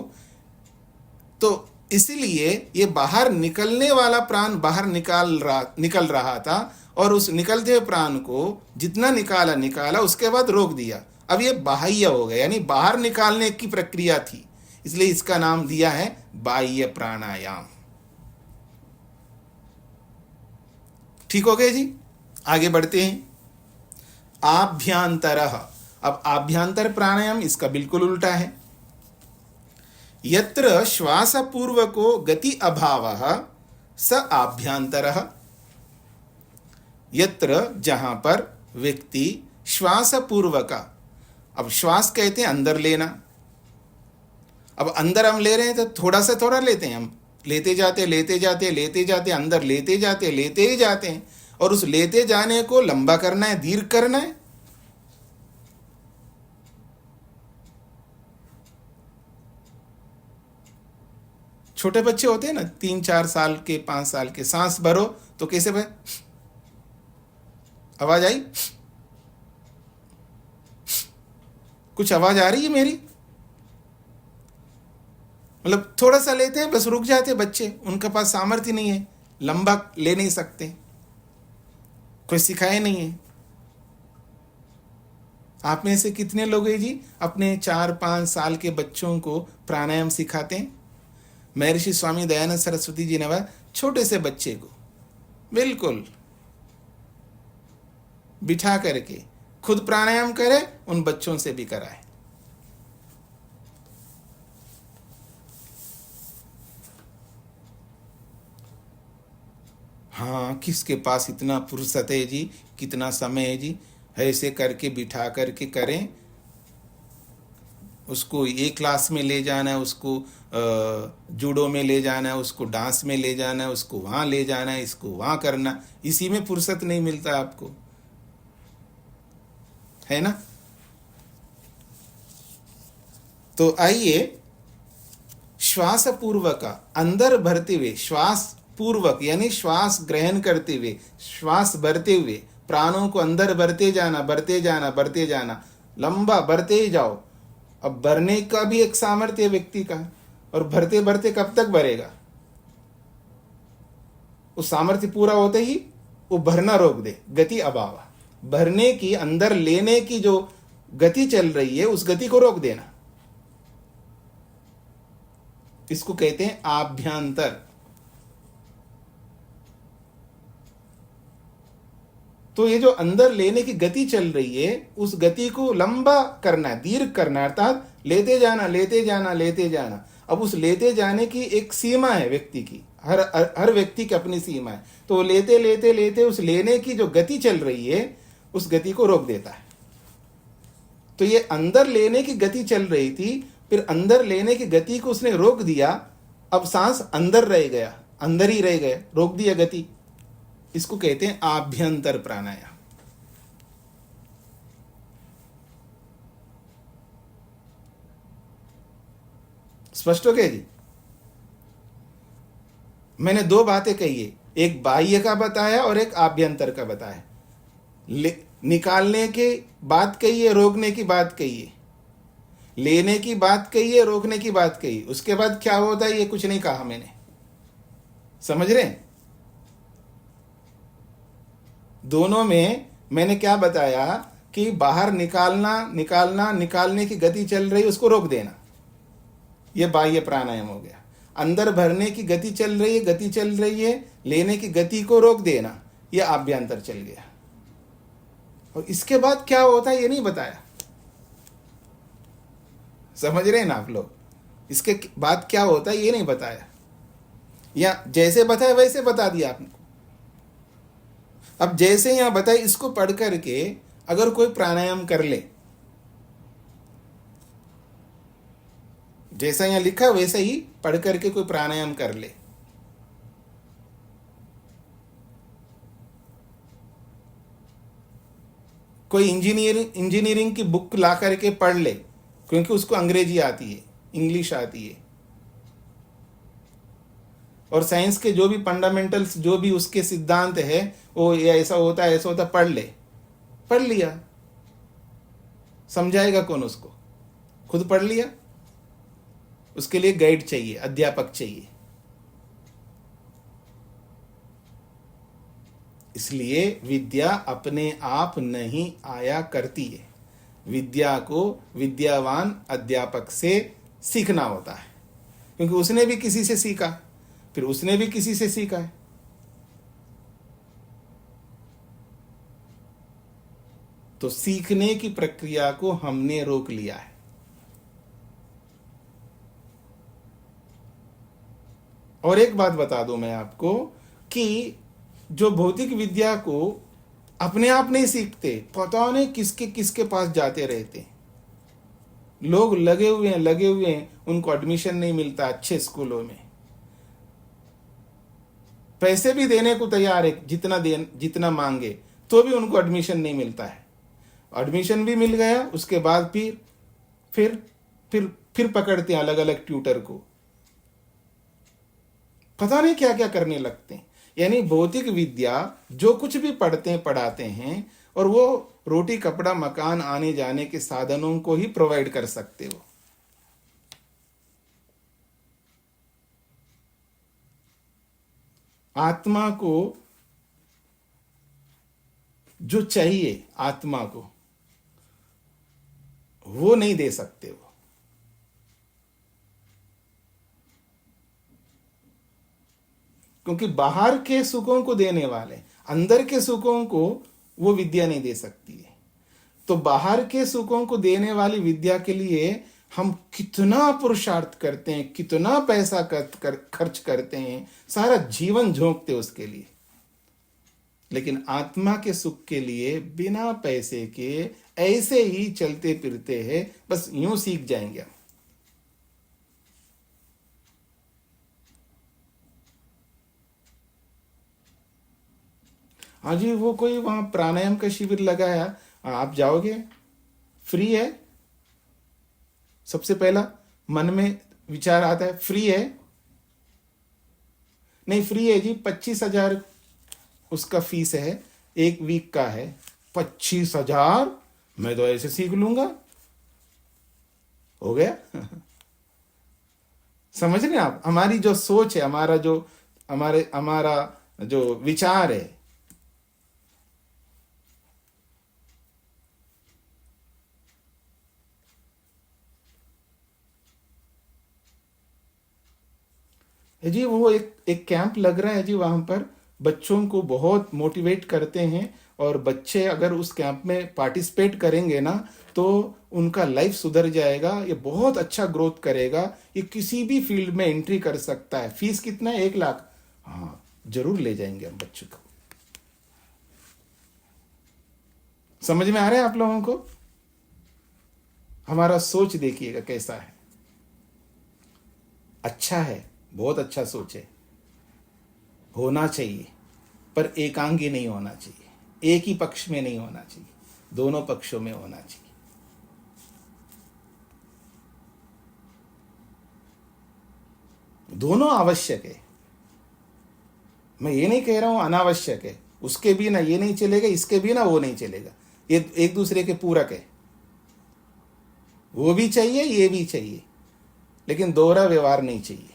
तो इसलिए ये बाहर निकलने वाला प्राण बाहर निकल रहा था, और उस निकलते हुए प्राण को जितना निकाला उसके बाद रोक दिया। अब ये बाह्य हो गया, यानी बाहर निकालने की प्रक्रिया थी, इसलिए इसका नाम दिया है बाह्य प्राणायाम। ठीक हो गए जी? आगे बढ़ते हैं। आभ्यांतरः। अब आभ्यांतर प्राणायाम इसका बिल्कुल उल्टा है। यत्र श्वास पूर्वको गति अभावः स आभ्यांतरः। यत्र, जहां पर व्यक्ति श्वास पूर्वक, अब श्वास कहते हैं अंदर लेना। अब अंदर हम ले रहे हैं तो थोड़ा सा थोड़ा लेते हैं, हम लेते जाते अंदर लेते ही जाते हैं, और उस लेते जाने को लंबा करना है, दीर्घ करना है। छोटे बच्चे होते हैं ना, 3-4 साल के, 5 साल के, सांस भरो तो कैसे भाई, आवाज आई, कुछ आवाज आ रही है मेरी? मतलब थोड़ा सा लेते हैं बस रुक जाते हैं बच्चे, उनके पास सामर्थ्य नहीं है, लंबा ले नहीं सकते, कोई सिखाए नहीं है। आप में से कितने लोग हैं जी अपने 4-5 साल के बच्चों को प्राणायाम सिखाते हैं? महर्षि स्वामी दयानंद सरस्वती जी ने छोटे से बच्चे को बिल्कुल बिठा करके खुद प्राणायाम करे, उन बच्चों से भी कराए। हाँ, किसके पास इतना फुर्सत है जी, कितना समय है जी, ऐसे करके बिठा करके करें। उसको एक क्लास में ले जाना है, उसको जूडो में ले जाना है, उसको डांस में ले जाना है, उसको वहाँ ले जाना है, इसको वहाँ करना, इसी में फुर्सत नहीं मिलता आपको, है ना? तो आइए, श्वास पूर्वक, अंदर भरते हुए, श्वास पूर्वक यानी श्वास ग्रहण करते हुए, श्वास भरते हुए, प्राणों को अंदर भरते जाना, भरते जाना, भरते जाना, लंबा भरते ही जाओ। अब भरने का भी एक सामर्थ्य है व्यक्ति का, और भरते भरते कब तक भरेगा? उस सामर्थ्य पूरा होते ही वो भरना रोक दे, गति अभाव, भरने की, अंदर लेने की जो गति चल रही है उस गति को रोक देना, इसको कहते हैं आभ्यंतर। तो ये जो अंदर लेने की गति चल रही है उस गति को लंबा करना है, दीर्घ करना है, अर्थात लेते जाना, लेते जाना, लेते जाना। अब उस लेते जाने की एक सीमा है व्यक्ति की, हर व्यक्ति की अपनी सीमा है। तो लेते लेते लेते उस लेने की जो गति चल रही है उस गति को रोक देता है। तो ये अंदर लेने की गति चल रही थी, फिर अंदर लेने की गति को उसने रोक दिया, अब सांस अंदर रह गया, अंदर ही रह गए, रोक दिया गति, इसको कहते हैं आभ्यंतर प्राणायाम। स्पष्ट हो गया जी? मैंने 2 बातें कही है, एक बाह्य का बताया और एक आभ्यंतर का बताया। निकालने की बात कही है, रोकने की बात कही है, लेने की बात कही है, रोकने की बात कही, उसके बाद क्या होता है ये कुछ नहीं कहा मैंने, समझ रहे हैं? दोनों में मैंने क्या बताया कि बाहर निकालना, निकालना, निकालने की गति चल रही है उसको रोक देना, यह बाह्य प्राणायाम हो गया। अंदर भरने की गति चल रही है, गति चल रही है, लेने की गति को रोक देना, यह आभ्यंतर चल गया। और इसके बाद क्या होता है ये नहीं बताया, समझ रहे हैं ना आप लोग? इसके बाद क्या होता है ये नहीं बताया, या जैसे बताया वैसे बता दिया आपको। अब जैसे यहां बताए इसको पढ़ करके अगर कोई प्राणायाम कर ले, जैसा यहां लिखा वैसे ही पढ़ करके कोई प्राणायाम कर ले, कोई इंजीनियरिंग की बुक ला करके पढ़ ले, क्योंकि उसको अंग्रेजी आती है, इंग्लिश आती है, और साइंस के जो भी फंडामेंटल्स, जो भी उसके सिद्धांत है, वो ये ऐसा होता है, ऐसा होता, पढ़ ले, पढ़ लिया, समझाएगा कौन उसको? खुद पढ़ लिया, उसके लिए गाइड चाहिए, अध्यापक चाहिए। इसलिए विद्या अपने आप नहीं आया करती है, विद्या को विद्यावान अध्यापक से सीखना होता है, क्योंकि उसने भी किसी से सीखा, फिर उसने भी किसी से सीखा है। तो सीखने की प्रक्रिया को हमने रोक लिया है। और एक बात बता दूं मैं आपको कि जो भौतिक विद्या को अपने आप नहीं सीखते, पता नहीं किसके किसके पास जाते रहते, लोग लगे हुए हैं, उनको एडमिशन नहीं मिलता अच्छे स्कूलों में, पैसे भी देने को तैयार है, जितना मांगे, तो भी उनको एडमिशन नहीं मिलता है। एडमिशन भी मिल गया, उसके बाद फिर पकड़ते हैं अलग अलग ट्यूटर को, पता नहीं क्या क्या करने लगते हैं। यानी भौतिक विद्या जो कुछ भी पढ़ते हैं पढ़ाते हैं, और वो रोटी कपड़ा मकान आने जाने के साधनों को ही प्रोवाइड कर सकते हो। आत्मा को जो चाहिए, आत्मा को वो नहीं दे सकते हो। क्योंकि बाहर के सुखों को देने वाले, अंदर के सुखों को वो विद्या नहीं दे सकती है। तो बाहर के सुखों को देने वाली विद्या के लिए हम कितना पुरुषार्थ करते हैं, कितना पैसा खर्च करते हैं, सारा जीवन झोंकते उसके लिए। लेकिन आत्मा के सुख के लिए बिना पैसे के ऐसे ही चलते फिरते हैं, बस यूं सीख जाएंगे हम। हाँ जी, वो कोई वहां प्राणायाम का शिविर लगाया, आप जाओगे, फ्री है। सबसे पहला मन में विचार आता है फ्री है, नहीं फ्री है जी, 25,000 उसका फीस है, 1 वीक का है। 25,000 मैं तो ऐसे सीख लूंगा, हो गया। समझ रहे हैं आप, हमारी जो सोच है, हमारा जो विचार है। जी वो एक कैंप लग रहा है जी, वहां पर बच्चों को बहुत मोटिवेट करते हैं, और बच्चे अगर उस कैंप में पार्टिसिपेट करेंगे ना तो उनका लाइफ सुधर जाएगा, ये बहुत अच्छा ग्रोथ करेगा, ये किसी भी फील्ड में एंट्री कर सकता है। फीस कितना है? 1 लाख। हाँ, जरूर ले जाएंगे हम बच्चों को। समझ में आ रहा है आप लोगों को? हमारा सोच देखिएगा कैसा है, अच्छा है, बहुत अच्छा सोच है, होना चाहिए, पर एकांगी नहीं होना चाहिए, एक ही पक्ष में नहीं होना चाहिए, दोनों पक्षों में होना चाहिए। दोनों आवश्यक है, मैं ये नहीं कह रहा हूं अनावश्यक है। उसके बिना ये नहीं चलेगा, इसके बिना वो नहीं चलेगा, ये एक दूसरे के पूरक है। वो भी चाहिए, ये भी चाहिए, लेकिन दोहरा व्यवहार नहीं चाहिए,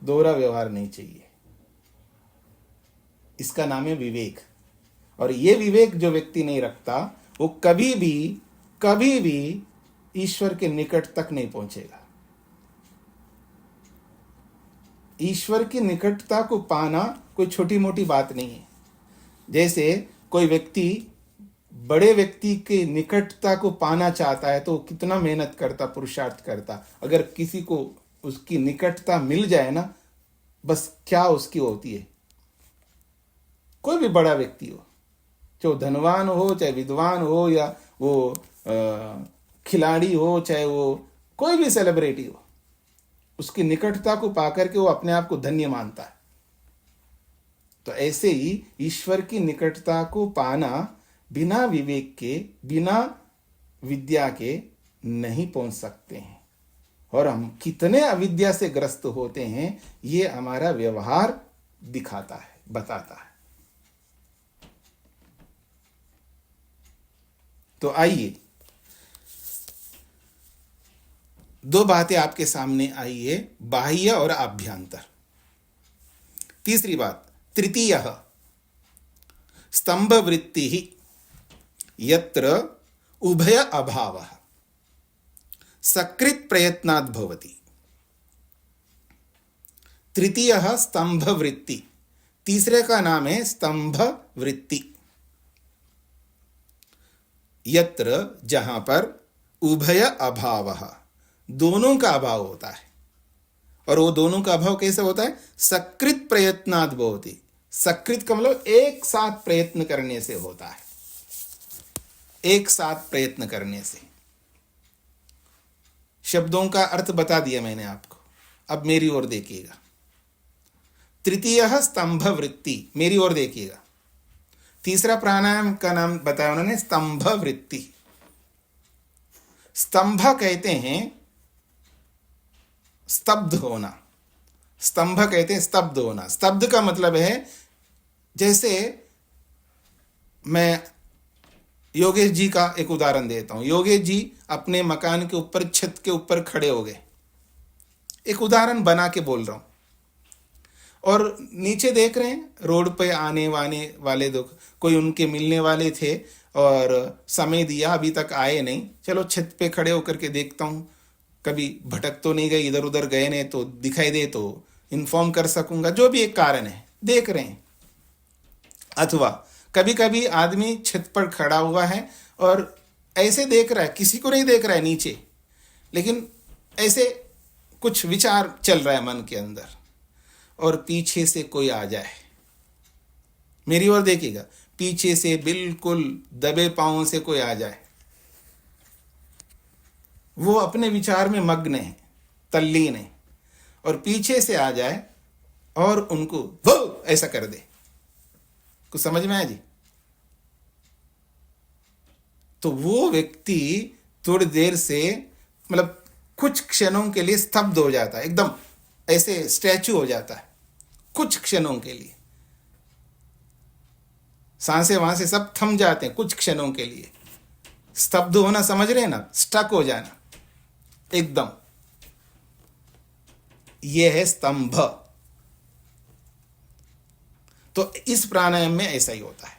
दोहरा व्यवहार नहीं चाहिए। इसका नाम है विवेक। और ये विवेक जो व्यक्ति नहीं रखता, वो कभी भी ईश्वर के निकट तक नहीं पहुंचेगा। ईश्वर की निकटता को पाना कोई छोटी मोटी बात नहीं है। जैसे कोई व्यक्ति बड़े व्यक्ति के निकटता को पाना चाहता है तो कितना मेहनत करता, पुरुषार्थ करता। अगर किसी को उसकी निकटता मिल जाए ना, बस क्या उसकी होती है। कोई भी बड़ा व्यक्ति हो, चाहे धनवान हो, चाहे विद्वान हो, या वो खिलाड़ी हो, चाहे वो कोई भी सेलिब्रिटी हो, उसकी निकटता को पाकर के वो अपने आप को धन्य मानता है। तो ऐसे ही ईश्वर की निकटता को पाना बिना विवेक के, बिना विद्या के नहीं पहुंच सकते हैं। और हम कितने अविद्या से ग्रस्त होते हैं, ये हमारा व्यवहार दिखाता है, बताता है। तो आइए, 2 बातें आपके सामने आई है, बाह्य और आभ्यंतर। तीसरी बात, तृतीय स्तंभ वृत्ति ही यत्र उभय अभाव सकृत प्रयत्नात् भवति। तृतीय स्तंभ वृत्ति, तीसरे का नाम है स्तंभ वृत्ति। यत्र, जहां पर उभय अभाव, दोनों का अभाव होता है। और वो दोनों का अभाव कैसे होता है? सकृत प्रयत्नात् भवति। सकृत का मतलब एक साथ प्रयत्न करने से होता है, एक साथ प्रयत्न करने से। शब्दों का अर्थ बता दिया मैंने आपको, अब मेरी ओर देखिएगा। तृतीय स्तंभ वृत्ति, मेरी ओर देखिएगा। तीसरा प्राणायाम का नाम बताया उन्होंने, स्तंभ वृत्ति। स्तंभ कहते हैं स्तब्ध होना, स्तंभ कहते हैं स्तब्ध होना। स्तब्ध का मतलब है, जैसे मैं योगेश जी का एक उदाहरण देता हूं। योगेश जी अपने मकान के ऊपर, छत के ऊपर खड़े हो गए, एक उदाहरण बना के बोल रहा हूं, और नीचे देख रहे हैं रोड पे आने वाले दुख, कोई उनके मिलने वाले थे और समय दिया, अभी तक आए नहीं, चलो छत पे खड़े होकर के देखता हूं, कभी भटक तो नहीं गए, इधर उधर गए नहीं तो दिखाई दे तो इन्फॉर्म कर सकूंगा, जो भी एक कारण है, देख रहे हैं। अथवा कभी कभी आदमी छत पर खड़ा हुआ है और ऐसे देख रहा है, किसी को नहीं देख रहा है नीचे, लेकिन ऐसे कुछ विचार चल रहा है मन के अंदर, और पीछे से कोई आ जाए, मेरी ओर देखिएगा, पीछे से बिल्कुल दबे पांवों से कोई आ जाए, वो अपने विचार में मग्न है, तल्लीन है, और पीछे से आ जाए और उनको वो ऐसा कर दे। कुछ समझ में आया जी? तो वो व्यक्ति थोड़ी देर से, मतलब कुछ क्षणों के लिए स्तब्ध हो जाता है, एकदम ऐसे स्टैचू हो जाता है कुछ क्षणों के लिए। सांसें वहां से सब थम जाते हैं कुछ क्षणों के लिए। स्तब्ध होना समझ रहे हैं ना, स्टक हो जाना एकदम, यह है स्तंभ। तो इस प्राणायाम में ऐसा ही होता है।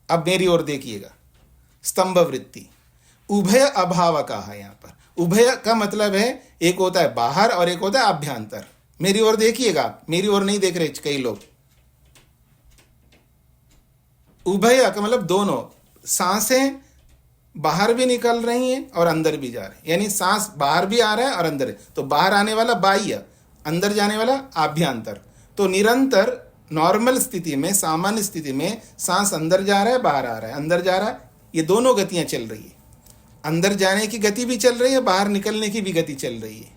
अब मेरी ओर देखिएगा, स्तंभ वृत्ति उभय अभाव का है। यहां पर उभय का मतलब है, एक होता है बाहर और एक होता है आभ्यंतर। मेरी ओर देखिएगा, मेरी ओर नहीं देख रहे कई लोग। उभय का मतलब दोनों, सांसें बाहर भी निकल रही हैं और अंदर भी जा रही हैं, यानी सांस बाहर भी आ रहा है और अंदर, तो बाहर आने वाला बाह्य, अंदर जाने वाला आभ्यंतर। तो निरंतर नॉर्मल स्थिति में, सामान्य स्थिति में सांस अंदर जा रहा है, बाहर आ रहा है, अंदर जा रहा है, ये दोनों गतियां चल रही है। अंदर जाने की गति भी चल रही है, बाहर निकलने की भी गति चल रही है,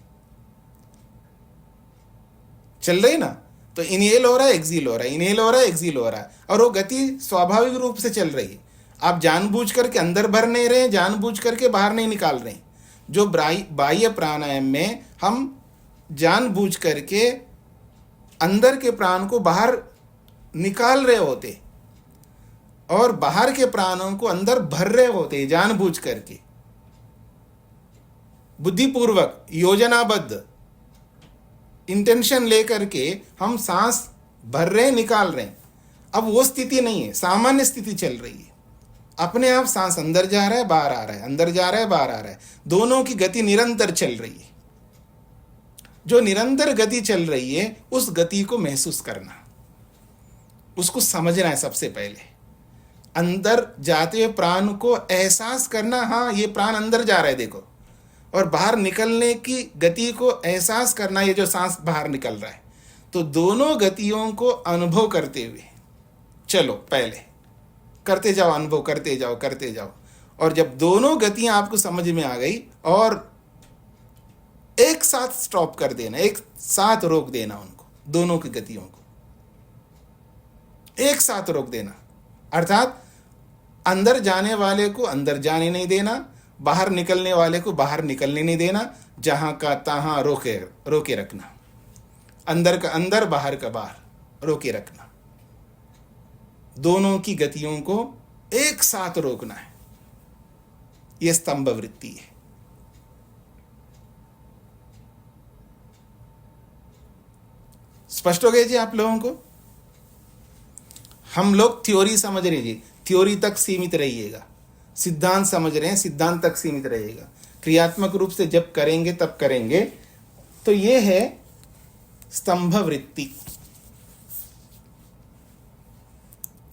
चल रही ना। तो इनहेल हो रहा है, एक्सहेल हो रहा है, इनहेल हो रहा है, एक्सहेल हो रहा है, और वो गति स्वाभाविक रूप से चल रही है। आप जानबूझ करके अंदर भर नहीं रहे, जानबूझ करके बाहर नहीं निकाल रहे। जो बाह्य प्राणायाम में हम जानबूझ करके अंदर के प्राण को बाहर निकाल रहे होते और बाहर के प्राणों को अंदर भर रहे होते, जानबूझ करके, बुद्धिपूर्वक, योजनाबद्ध इंटेंशन लेकर के हम सांस भर रहे, निकाल रहे। अब वो स्थिति नहीं है, सामान्य स्थिति चल रही है। अपने आप सांस अंदर जा रहा है, बाहर आ रहा है, अंदर जा रहा है, बाहर आ रहा है, दोनों की गति निरंतर चल रही है। जो निरंतर गति चल रही है, उस गति को महसूस करना, उसको समझना है सबसे पहले। अंदर जाते हुए प्राण को एहसास करना, हाँ ये प्राण अंदर जा रहा है देखो, और बाहर निकलने की गति को एहसास करना, ये जो सांस बाहर निकल रहा है। तो दोनों गतियों को अनुभव करते हुए चलो, पहले करते जाओ, अनुभव करते जाओ, करते जाओ। और जब दोनों गतियां आपको समझ में आ गई, और एक साथ स्टॉप कर देना, एक साथ रोक देना उनको, दोनों की गतियों को एक साथ रोक देना। अर्थात अंदर जाने वाले को अंदर जाने नहीं देना, बाहर निकलने वाले को बाहर निकलने नहीं देना, जहां का तहां रोके रखना, अंदर का अंदर, बाहर का बाहर रोके रखना। दोनों की गतियों को एक साथ रोकना है, यह स्तंभ वृत्ति है। स्पष्ट हो गया जी आप लोगों को? हम लोग थ्योरी समझ रहे जी, थ्योरी तक सीमित रहिएगा। सिद्धांत समझ रहे हैं, सिद्धांत तक सीमित रहिएगा। क्रियात्मक रूप से जब करेंगे तब करेंगे। तो यह है स्तंभ वृत्ति।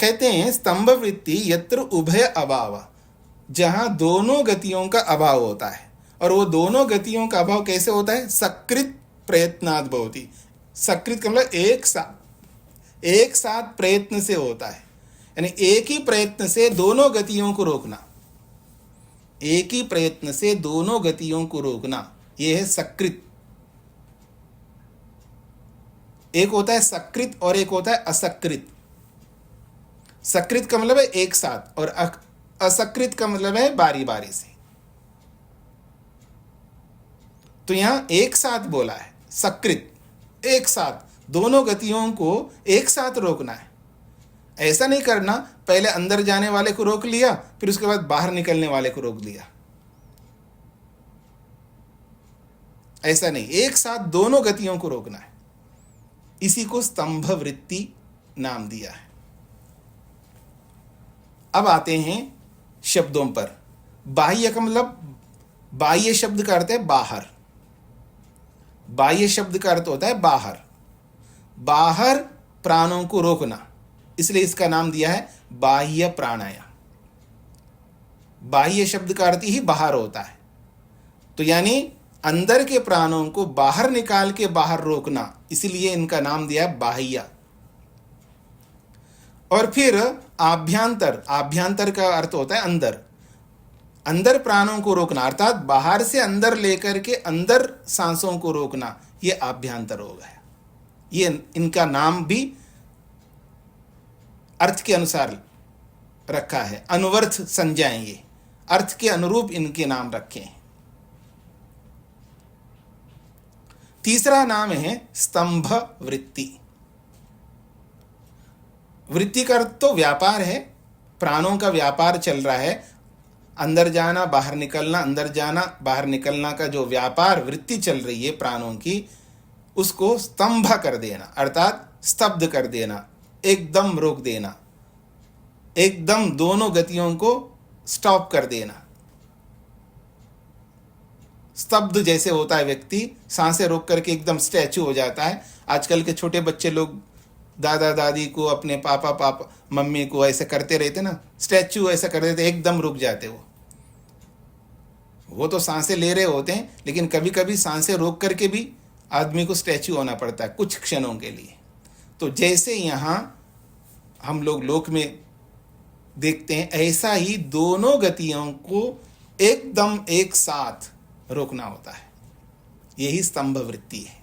कहते हैं स्तंभ वृत्ति यत्र उभय अभाव, जहां दोनों गतियों का अभाव होता है। और वो दोनों गतियों का अभाव कैसे होता है? सकृत प्रयत्नात् भवति। सकृत का मतलब एक साथ प्रयत्न से होता है, यानी एक ही प्रयत्न से दोनों गतियों को रोकना, एक ही प्रयत्न से दोनों गतियों को रोकना, यह है सकृत। एक होता है सकृत और एक होता है असकृत। सकृत का मतलब है एक साथ, और असकृत का मतलब है बारी बारी से। तो यहां एक साथ बोला है, सकृत, एक साथ दोनों गतियों को एक साथ रोकना है। ऐसा नहीं करना पहले अंदर जाने वाले को रोक लिया फिर उसके बाद बाहर निकलने वाले को रोक लिया, ऐसा नहीं, एक साथ दोनों गतियों को रोकना है। इसी को स्तंभ वृत्ति नाम दिया है। अब आते हैं शब्दों पर। बाह्य का मतलब, बाह्य शब्द का अर्थ है बाहर, बाह्य शब्द का अर्थ होता है बाहर, बाहर प्राणों को रोकना, इसलिए इसका नाम दिया है बाह्य प्राणायाम। बाह्य शब्द का अर्थ ही बाहर होता है, तो यानी अंदर के प्राणों को बाहर निकाल के बाहर रोकना, इसलिए इनका नाम दिया है बाह्य। और फिर आभ्यंतर, आभ्यंतर का अर्थ होता है अंदर, अंदर प्राणों को रोकना, अर्थात बाहर से अंदर लेकर के अंदर सांसों को रोकना, ये आभ्यंतर हो गया। ये इनका नाम भी अर्थ के अनुसार रखा है, अनुवर्थ संज्ञाएं, ये अर्थ के अनुरूप इनके नाम रखे हैं। तीसरा नाम है स्तंभ वृत्ति। वृत्ति का अर्थ तो व्यापार है, प्राणों का व्यापार चल रहा है, अंदर जाना बाहर निकलना, अंदर जाना बाहर निकलना का जो व्यापार वृत्ति चल रही है प्राणों की, उसको स्तंभ कर देना, अर्थात स्तब्ध कर देना, एकदम रोक देना, एकदम दोनों गतियों को स्टॉप कर देना। स्तब्ध जैसे होता है व्यक्ति, सांसें रोक करके एकदम स्टैचू हो जाता है। आजकल के छोटे बच्चे लोग दादा दादी को, अपने पापा मम्मी को ऐसे करते रहते ना, स्टैचू ऐसा कर देते, एकदम रुक जाते। वो तो सांसें ले रहे होते हैं, लेकिन कभी कभी सांसें रोक करके भी आदमी को स्टैचू होना पड़ता है कुछ क्षणों के लिए। तो जैसे यहाँ हम लोग लोक में देखते हैं, ऐसा ही दोनों गतियों को एकदम एक साथ रोकना होता है, यही स्तंभ वृत्ति है।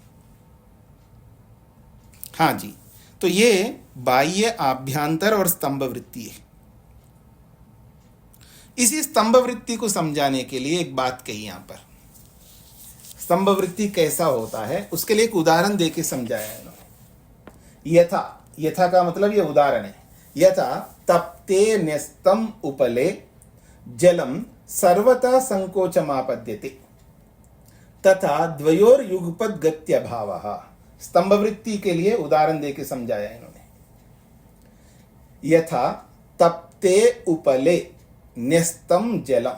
हाँ जी, तो ये बाह्य, आभ्यंतर और स्तंभ वृत्ति है। इसी स्तंभ वृत्ति को समझाने के लिए एक बात कही यहां पर, स्तंभ वृत्ति कैसा होता है उसके लिए एक उदाहरण देके समझाया है इन्होंने। यथा, यथा का मतलब ये उदाहरण है। यथा तप्ते न्यस्तम उपले जलम सर्वथा संकोचमापद्यते तथा द्वयोर युगपद गत्य भावः। स्तंभ वृत्ति के लिए उदाहरण देके समझाया इन्होंने। यथा तप्ते उपले न्यस्तम जलम,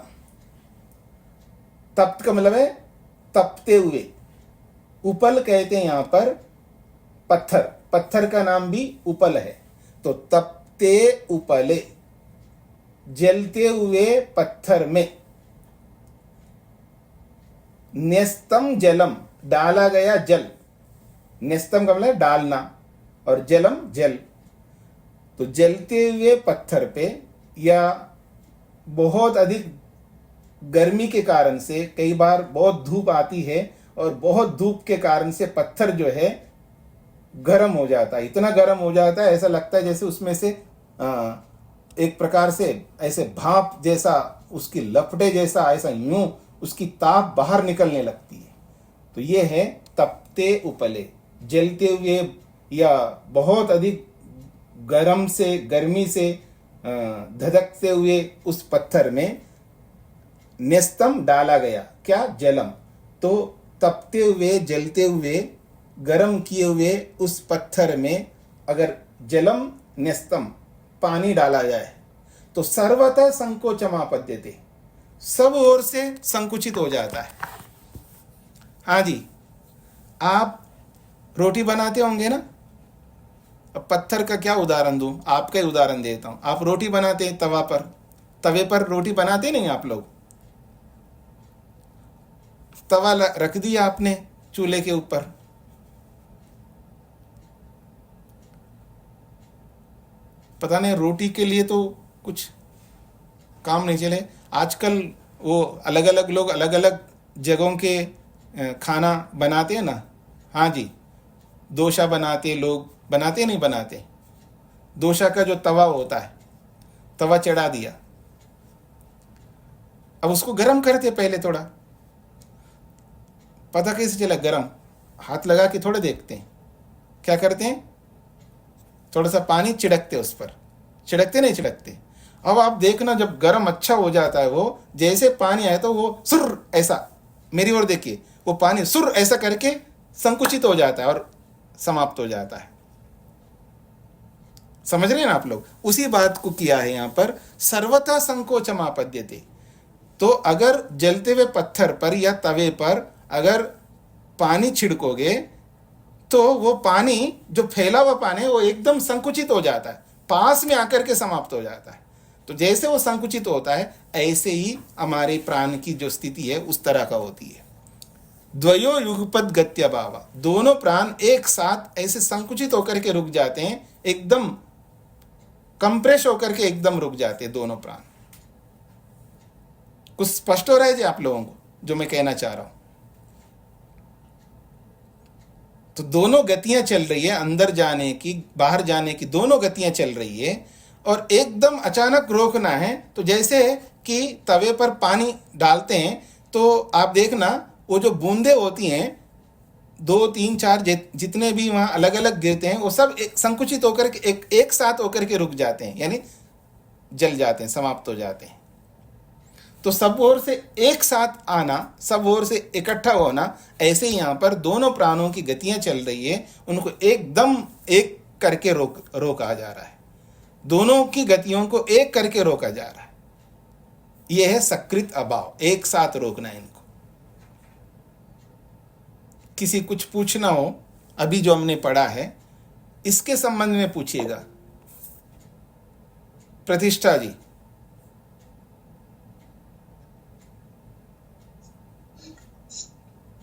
तप्त का मतलब है तपते हुए, उपल कहते हैं यहां पर पत्थर, पत्थर का नाम भी उपल है। तो तपते उपले, जलते हुए पत्थर में, न्यस्तम जलम, डाला गया जल, न्यस्तम का मतलब डालना, और जलम जल। तो जलते हुए पत्थर पे या बहुत अधिक गर्मी के कारण से, कई बार बहुत धूप आती है और बहुत धूप के कारण से पत्थर जो है गर्म हो जाता है, इतना गर्म हो जाता है ऐसा लगता है जैसे उसमें से एक प्रकार से ऐसे भाप जैसा, उसकी लपटे जैसा, ऐसा यूं उसकी ताप बाहर निकलने लगती है। तो ये है तपते उपले, जलते हुए या बहुत अधिक गर्म से, गर्मी से धधकते हुए उस पत्थर में न्यस्तम डाला गया, क्या, जलम। तो तपते हुए, जलते हुए, गर्म किए हुए उस पत्थर में अगर जलम न्यस्तम, पानी डाला जाए तो सर्वतः संकोचमापद्यते, सब ओर से संकुचित हो जाता है। हाँ जी, आप रोटी बनाते होंगे ना, अब पत्थर का क्या उदाहरण दूं, आपका ही उदाहरण देता हूं। आप रोटी बनाते हैं तवा पर, तवे पर रोटी बनाते नहीं आप लोग, तवा रख दिया आपने चूल्हे के ऊपर, पता नहीं रोटी के लिए तो कुछ काम नहीं चले। आजकल वो अलग अलग लोग अलग अलग जगहों के खाना बनाते हैं ना। हाँ जी, डोसा बनाते लोग, बनाते नहीं बनाते, डोसा का जो तवा होता है, तवा चढ़ा दिया, अब उसको गर्म करते पहले थोड़ा, पता कैसे चला? गरम, हाथ लगा के थोड़े देखते हैं, क्या करते हैं? थोड़ा सा पानी छिड़कते उस पर, छिड़कते नहीं छिड़कते। अब आप देखना जब गरम अच्छा हो जाता है, वो जैसे पानी आया तो वो सुर ऐसा, मेरी ओर देखिए, वो पानी सुर ऐसा करके संकुचित हो जाता है और समाप्त हो जाता है। समझ रहे हैं ना आप लोग? उसी बात को किया है यहाँ पर, सर्वथा संकोचम आपद्यते। तो अगर जलते हुए पत्थर पर या तवे पर अगर पानी छिड़कोगे तो वो पानी, जो फैला हुआ पानी है, वो एकदम संकुचित हो जाता है, पास में आकर के समाप्त हो जाता है। तो जैसे वो संकुचित होता है, ऐसे ही हमारे प्राण की जो स्थिति है उस तरह का होती है। द्वयो युगपद गत्य भाव, दोनों प्राण एक साथ ऐसे संकुचित होकर के रुक जाते हैं, एकदम कंप्रेस होकर के एकदम रुक जाते हैं दोनों प्राण। कुछ स्पष्ट हो रहा है जी आप लोगों को जो मैं कहना चाह रहा हूं? तो दोनों गतियां चल रही है, अंदर जाने की बाहर जाने की दोनों गतियां चल रही है, और एकदम अचानक रोकना है। तो जैसे कि तवे पर पानी डालते हैं तो आप देखना वो जो बूंदे होती हैं 2 3 4 जितने भी वहाँ अलग अलग गिरते हैं, वो सब संकुचित होकर के एक साथ होकर के रुक जाते हैं, यानी जल जाते हैं, समाप्त हो जाते हैं। तो सब ओर से एक साथ आना, सब ओर से इकट्ठा होना, ऐसे ही यहाँ पर दोनों प्राणों की गतियां चल रही है, उनको एकदम एक करके रोका जा रहा है, दोनों की गतियों को एक करके रोका जा रहा है। यह है सकृत अभाव, एक साथ रोकना है इनको। किसी कुछ पूछना हो अभी जो हमने पढ़ा है इसके संबंध में पूछिएगा। प्रतिष्ठा जी।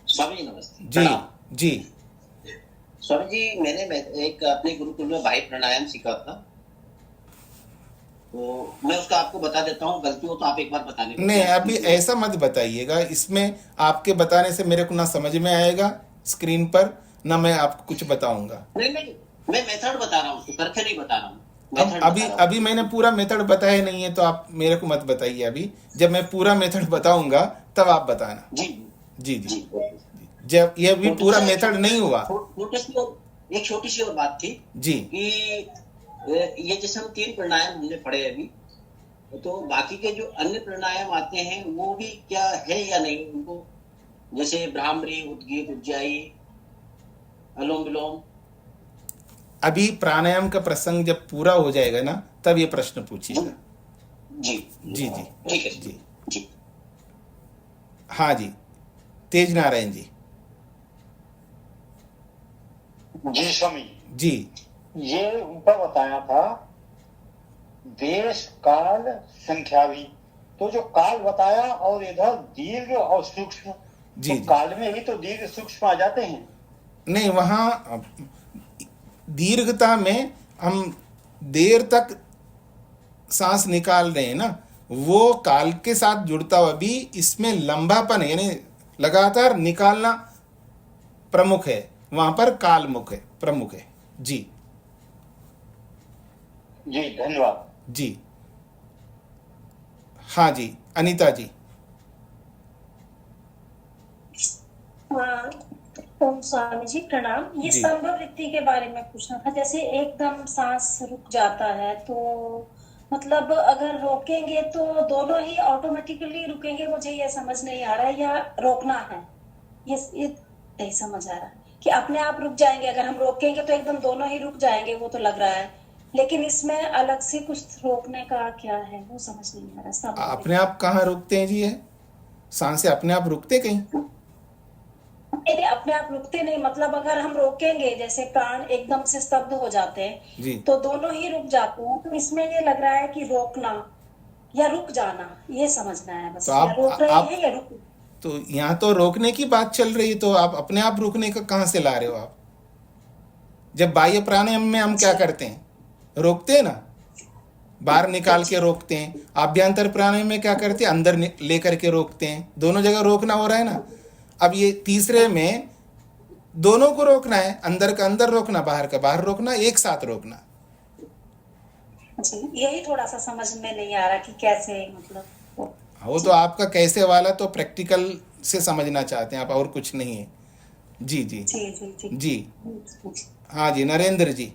स्वामी जी नमस्ते। जी जी स्वामी जी, मैंने एक अपने गुरुकुल में बाह्य प्राणायाम सीखा था, तो मैं उसका आपको बता देता हूँ, गलती हो तो आप एक बार बताने। नहीं, अभी ऐसा मत बताइएगा, इसमें आपके बताने से मेरे को ना समझ में आएगा स्क्रीन पर, ना मैं आपको कुछ बताऊंगा। नहीं, मैं मेथड बता रहा हूँ, करके नहीं बता रहा हूँ। अभी मैंने पूरा मेथड बताया नहीं है, तो आप मेरे को मत बताइए। अभी जब मैं पूरा मेथड बताऊंगा तब आप बताना। जी जी जी, जब ये भी पूरा मेथड नहीं हुआ। एक छोटी सी और बात थी जी, कि ये जैसे हम 3 प्राणायाम हमने पढ़े अभी, तो बाकी के जो अन्य प्राणायाम आते हैं वो भी क्या है या नहीं उनको, जैसे भ्रामरी, उद्गीत, उज्जाई, अनुलोम विलोम। अभी प्राणायाम का प्रसंग जब पूरा हो जाएगा ना तब ये प्रश्न पूछिएगा। जी जी जी ठीक है जी जी। हाँ जी, तेज नारायण जी। जी स्वामी जी, ये ऊपर बताया था देश काल संख्या भी, तो जो काल बताया और इधर दीर्घ और सूक्ष्म, जी, तो काल में ही तो दीर्घ सूक्ष्म आ जाते हैं। नहीं, वहाँ दीर्घता में हम देर तक सांस निकाल रहे हैं ना, वो काल के साथ जुड़ता हुआ भी इसमें लंबापन है, यानी लगातार निकालना प्रमुख है, वहां पर काल मुख है, प्रमुख है। जी जी धन्यवाद। जी हाँ जी, अनीता जी। ओम स्वामी जी प्रणाम। ये जी। संभव वृत्ति के बारे में पूछना था। जैसे एकदम सांस रुक जाता है तो मतलब अगर रोकेंगे तो दोनों ही ऑटोमेटिकली रुकेंगे, मुझे ये समझ नहीं आ रहा है, या रोकना है, ये नहीं समझ आ रहा है कि अपने आप रुक जाएंगे। अगर हम रोकेंगे तो एकदम दोनों ही रुक जाएंगे, वो तो लग रहा है, लेकिन इसमें अलग से कुछ रोकने का क्या है वो समझ नहीं आ रहा। सब अपने आप कहाँ रुकते हैं जी? है सांसें अपने आप रुकते कहीं? नहीं, अपने आप रुकते नहीं, मतलब अगर हम रोकेंगे, जैसे प्राण एकदम से स्तब्ध हो जाते हैं जी, तो दोनों ही रुक जाते हैं। तो इसमें ये लग रहा है कि रोकना या रुक जाना, ये समझना है बस। तो आप- या रोक रहे हैं या रुक। तो यहाँ तो रोकने की बात चल रही है, तो आप अपने आप रुकने का कहाँ से ला रहे हो आप? जब बाह्य प्राणायाम में हम क्या करते हैं? रोकते हैं ना, बाहर निकाल के रोकते हैं। आभ्यंतर प्राणायाम में क्या करते हैं? अंदर लेकर के रोकते हैं। दोनों जगह रोकना हो रहा है ना। अब ये तीसरे में दोनों को रोकना है, अंदर का अंदर रोकना, बाहर का बाहर रोकना, एक साथ रोकना। जी, यही थोड़ा सा समझ में नहीं आ रहा कि कैसे, मतलब वो तो आपका कैसे वाला तो प्रैक्टिकल से समझना चाहते हैं आप, और कुछ नहीं है। जी जी जी जी जी जी। हाँ जी, नरेंद्र जी।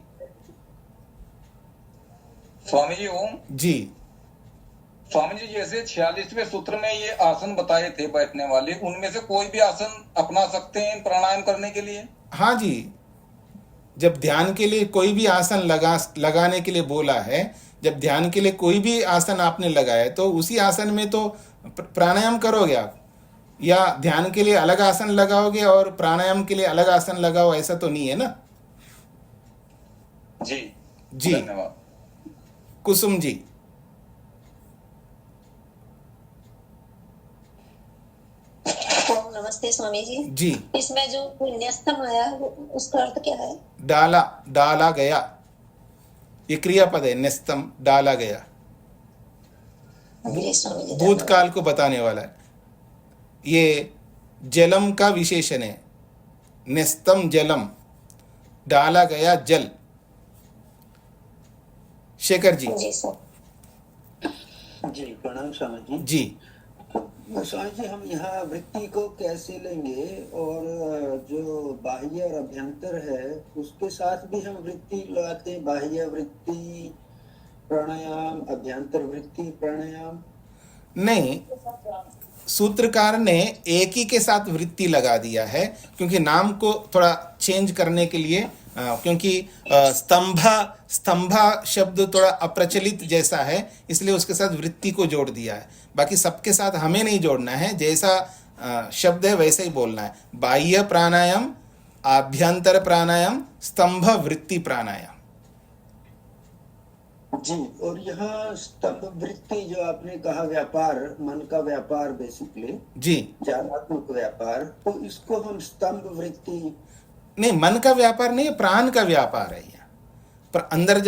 स्वामी जी ओम। जी स्वामी जी, जैसे 46वें सूत्र में ये आसन बताए थे बैठने वाले, उनमें से कोई भी आसन अपना सकते हैं प्राणायाम करने के लिए? हाँ जी, जब ध्यान के लिए कोई भी आसन लगाने के लिए बोला है, जब ध्यान के लिए कोई भी आसन आपने लगाया तो उसी आसन में तो प्राणायाम करोगे आप, या ध्यान के लिए अलग आसन लगाओगे और प्राणायाम के लिए अलग आसन लगाओ, ऐसा तो नहीं है ना। जी जी। धन्यवाद। कुसुम जी। ओम नमस्ते स्वामी जी। जी। इसमें जो न्यस्तम आया उसका अर्थ क्या है? डाला गया, ये क्रियापद है। न्यस्तम, डाला गया, जी स्वामी जी। भूतकाल को बताने वाला है। ये जलम का विशेषण है। न्यस्तम जलम, डाला गया जल। शेखर जी। जी सर। जी प्रणाम स्वामी जी। जी। स्वामी जी, हम यहाँ वृत्ति को कैसे लेंगे, और जो बाह्य और अभ्यंतर है उसके साथ भी हम वृत्ति लगाते हैं? बाह्य वृत्ति प्राणायाम, अभ्यंतर वृत्ति प्राणायाम? नहीं, सूत्रकार ने एक ही के साथ वृत्ति लगा दिया है, क्योंकि नाम को थोड़ा चेंज करने के लिए, क्योंकि स्तंभा शब्द थोड़ा अप्रचलित जैसा है, इसलिए उसके साथ वृत्ति को जोड़ दिया है। बाकी सबके साथ हमें नहीं जोड़ना है, जैसा शब्द है वैसे ही बोलना है। बाह्य प्राणायाम, आभ्यंतर प्राणायाम, स्तंभ वृत्ति प्राणायाम। जी। और यहाँ स्तंभ वृत्ति जो आपने कहा, व्यापार, मन का व्यापार बेसिकली, जी, ज्ञानात्मक व्यापार, तो इसको हम स्तंभ वृत्ति नहीं, मन का व्यापार नहीं, प्राण का व्यापार है यहाँ पर। अंदर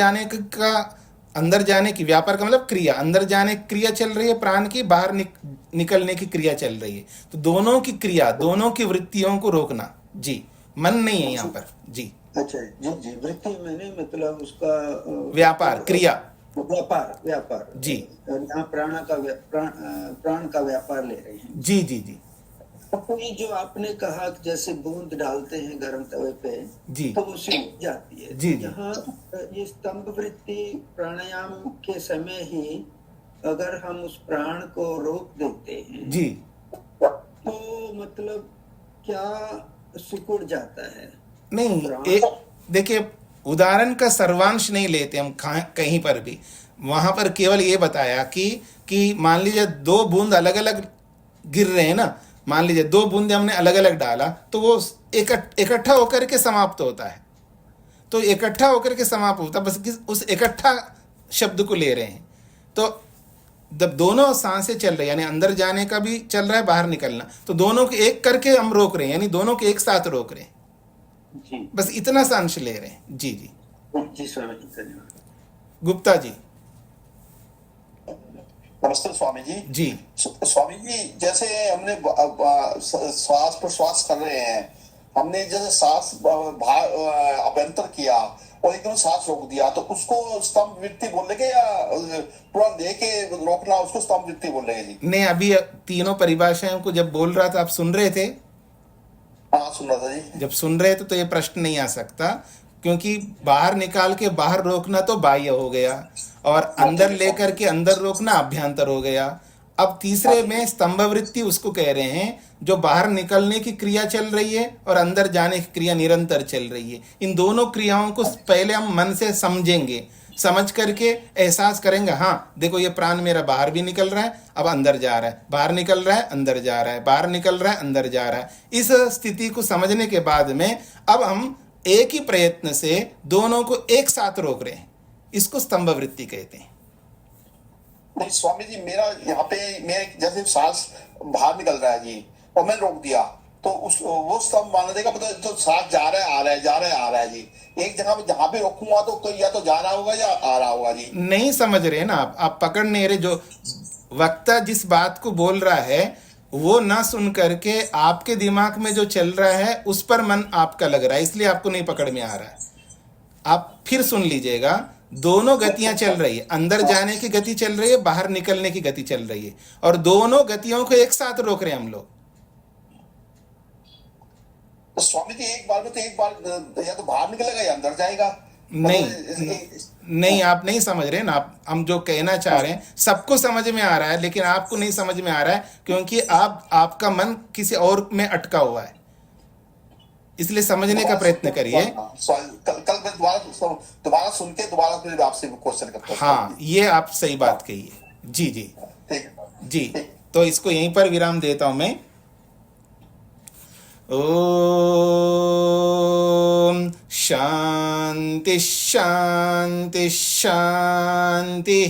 जाने की व्यापार का मतलब क्रिया, अंदर जाने की क्रिया चल रही है प्राण की, बाहर निकलने की क्रिया चल रही है, तो दोनों की क्रिया, दोनों की वृत्तियों को रोकना। जी, मन नहीं है यहाँ पर। जी। अच्छा जी जी। वृत्ति मैंने मतलब उसका व्यापार, क्रिया, व्यापार जी। यहाँ प्राण का व्यापार ले रहे हैं। जी जी जी। तो ये जो आपने कहा कि जैसे बूंद डालते हैं गर्म तवे पे, जी, तो उसी जाती है। जी जी। यहाँ ये स्तंभ वृत्ति प्राणायाम के समय ही अगर हम उस प्राण को रोक देते हैं, जी, तो मतलब क्या सिकुड़ जाता है? नहीं, देखिए, उदाहरण का सर्वांश नहीं लेते हम कहीं पर भी। वहां पर केवल ये बताया कि मान लीजिए 2 बूंद अलग अलग गिर रहे हैं ना, मान लीजिए 2 बूंदे हमने अलग अलग डाला, तो वो इकट्ठा होकर के समाप्त होता है। तो इकट्ठा होकर के समाप्त होता है, बस उस इकट्ठा शब्द को ले रहे हैं। तो जब दोनों सांसें चल रही है, यानी अंदर जाने का भी चल रहा है, बाहर निकलना, तो दोनों को एक करके हम रोक रहे हैं, यानी दोनों को एक साथ रोक रहे हैं। जी। बस इतना सा अंश ले रहे हैं। जी जी जी स्वामी जी, धन्यवाद। गुप्ता जी। नमस्ते स्वामी जी। जी। स्वामी जी, जैसे हमने श्वास प्रश्वास कर रहे हैं, हमने जैसे सांस अभ्यंतर किया और एकदम सांस रोक दिया, तो उसको स्तंभ वृत्ति बोलेंगे या पूरा लेके रोकना उसको स्तंभ वृत्ति बोलेंगे? जी नहीं, अभी तीनों परिभाषाओं को जब बोल रहा था, आप सुन रहे थे? हाँ, सुन रहा था जी। जब सुन रहे थे तो ये प्रश्न नहीं आ सकता, क्योंकि बाहर निकाल के बाहर रोकना तो बाह्य हो गया, और अंदर लेकर के अंदर रोकना अभ्यंतर हो गया। अब तीसरे में स्तंभ वृत्ति उसको कह रहे हैं जो बाहर निकलने की क्रिया चल रही है और अंदर जाने की क्रिया निरंतर चल रही है। इन दोनों क्रियाओं को पहले हम मन से समझेंगे, समझ करके एहसास करेंगे, हाँ देखो ये प्राण मेरा बाहर भी निकल रहा है, अब अंदर जा रहा है, बाहर निकल रहा है, अंदर जा रहा है, बाहर निकल रहा है, अंदर जा रहा है। इस स्थिति को समझने के बाद में अब हम एक ही प्रयत्न से दोनों को एक साथ रोक रहे हैं, इसको स्तंभ वृत्ति कहते हैं। नहीं स्वामी जी, मेरा यहाँ पे मैं जैसे सांस बाहर निकल रहा है जी, और मैं रोक दिया, तो वो स्तंभ मान देगा, मतलब तो सांस जा रहा है, आ रहा है, जा रहा है, आ रहा है जी। एक जगह पे जहां पे रोकूंगा तो या तो जा रहा होगा या आ रहा होगा जी। नहीं समझ रहे ना आप पकड़ नहीं रहे। जो वक्ता जिस बात को बोल रहा है वो ना सुन करके आपके दिमाग में जो चल रहा है उस पर मन आपका लग रहा है, इसलिए आपको नहीं पकड़ में आ रहा है। आप फिर सुन लीजिएगा, दोनों गतियां चल रही है, अंदर जाने की गति चल रही है, बाहर निकलने की गति चल रही है, और दोनों गतियों को एक साथ रोक रहे हैं हम लोग। तो स्वामी जी एक बार में तो एक बार या तो बाहर निकलेगा या अंदर जाएगा। नहीं, आप नहीं समझ रहे ना। आप हम जो कहना चाह रहे हैं सबको समझ में आ रहा है, लेकिन आपको नहीं समझ में आ रहा है क्योंकि आपका मन किसी और में अटका हुआ है, इसलिए समझने का प्रयत्न करिए। कल मैं दोबारा सुन के दोबारा फिर आपसे क्वेश्चन करता हूं। हाँ, ये आप सही बात कही है। जी जी जी, तो इसको यहीं पर विराम देता हूं मैं। ओम शांति शांति शांति।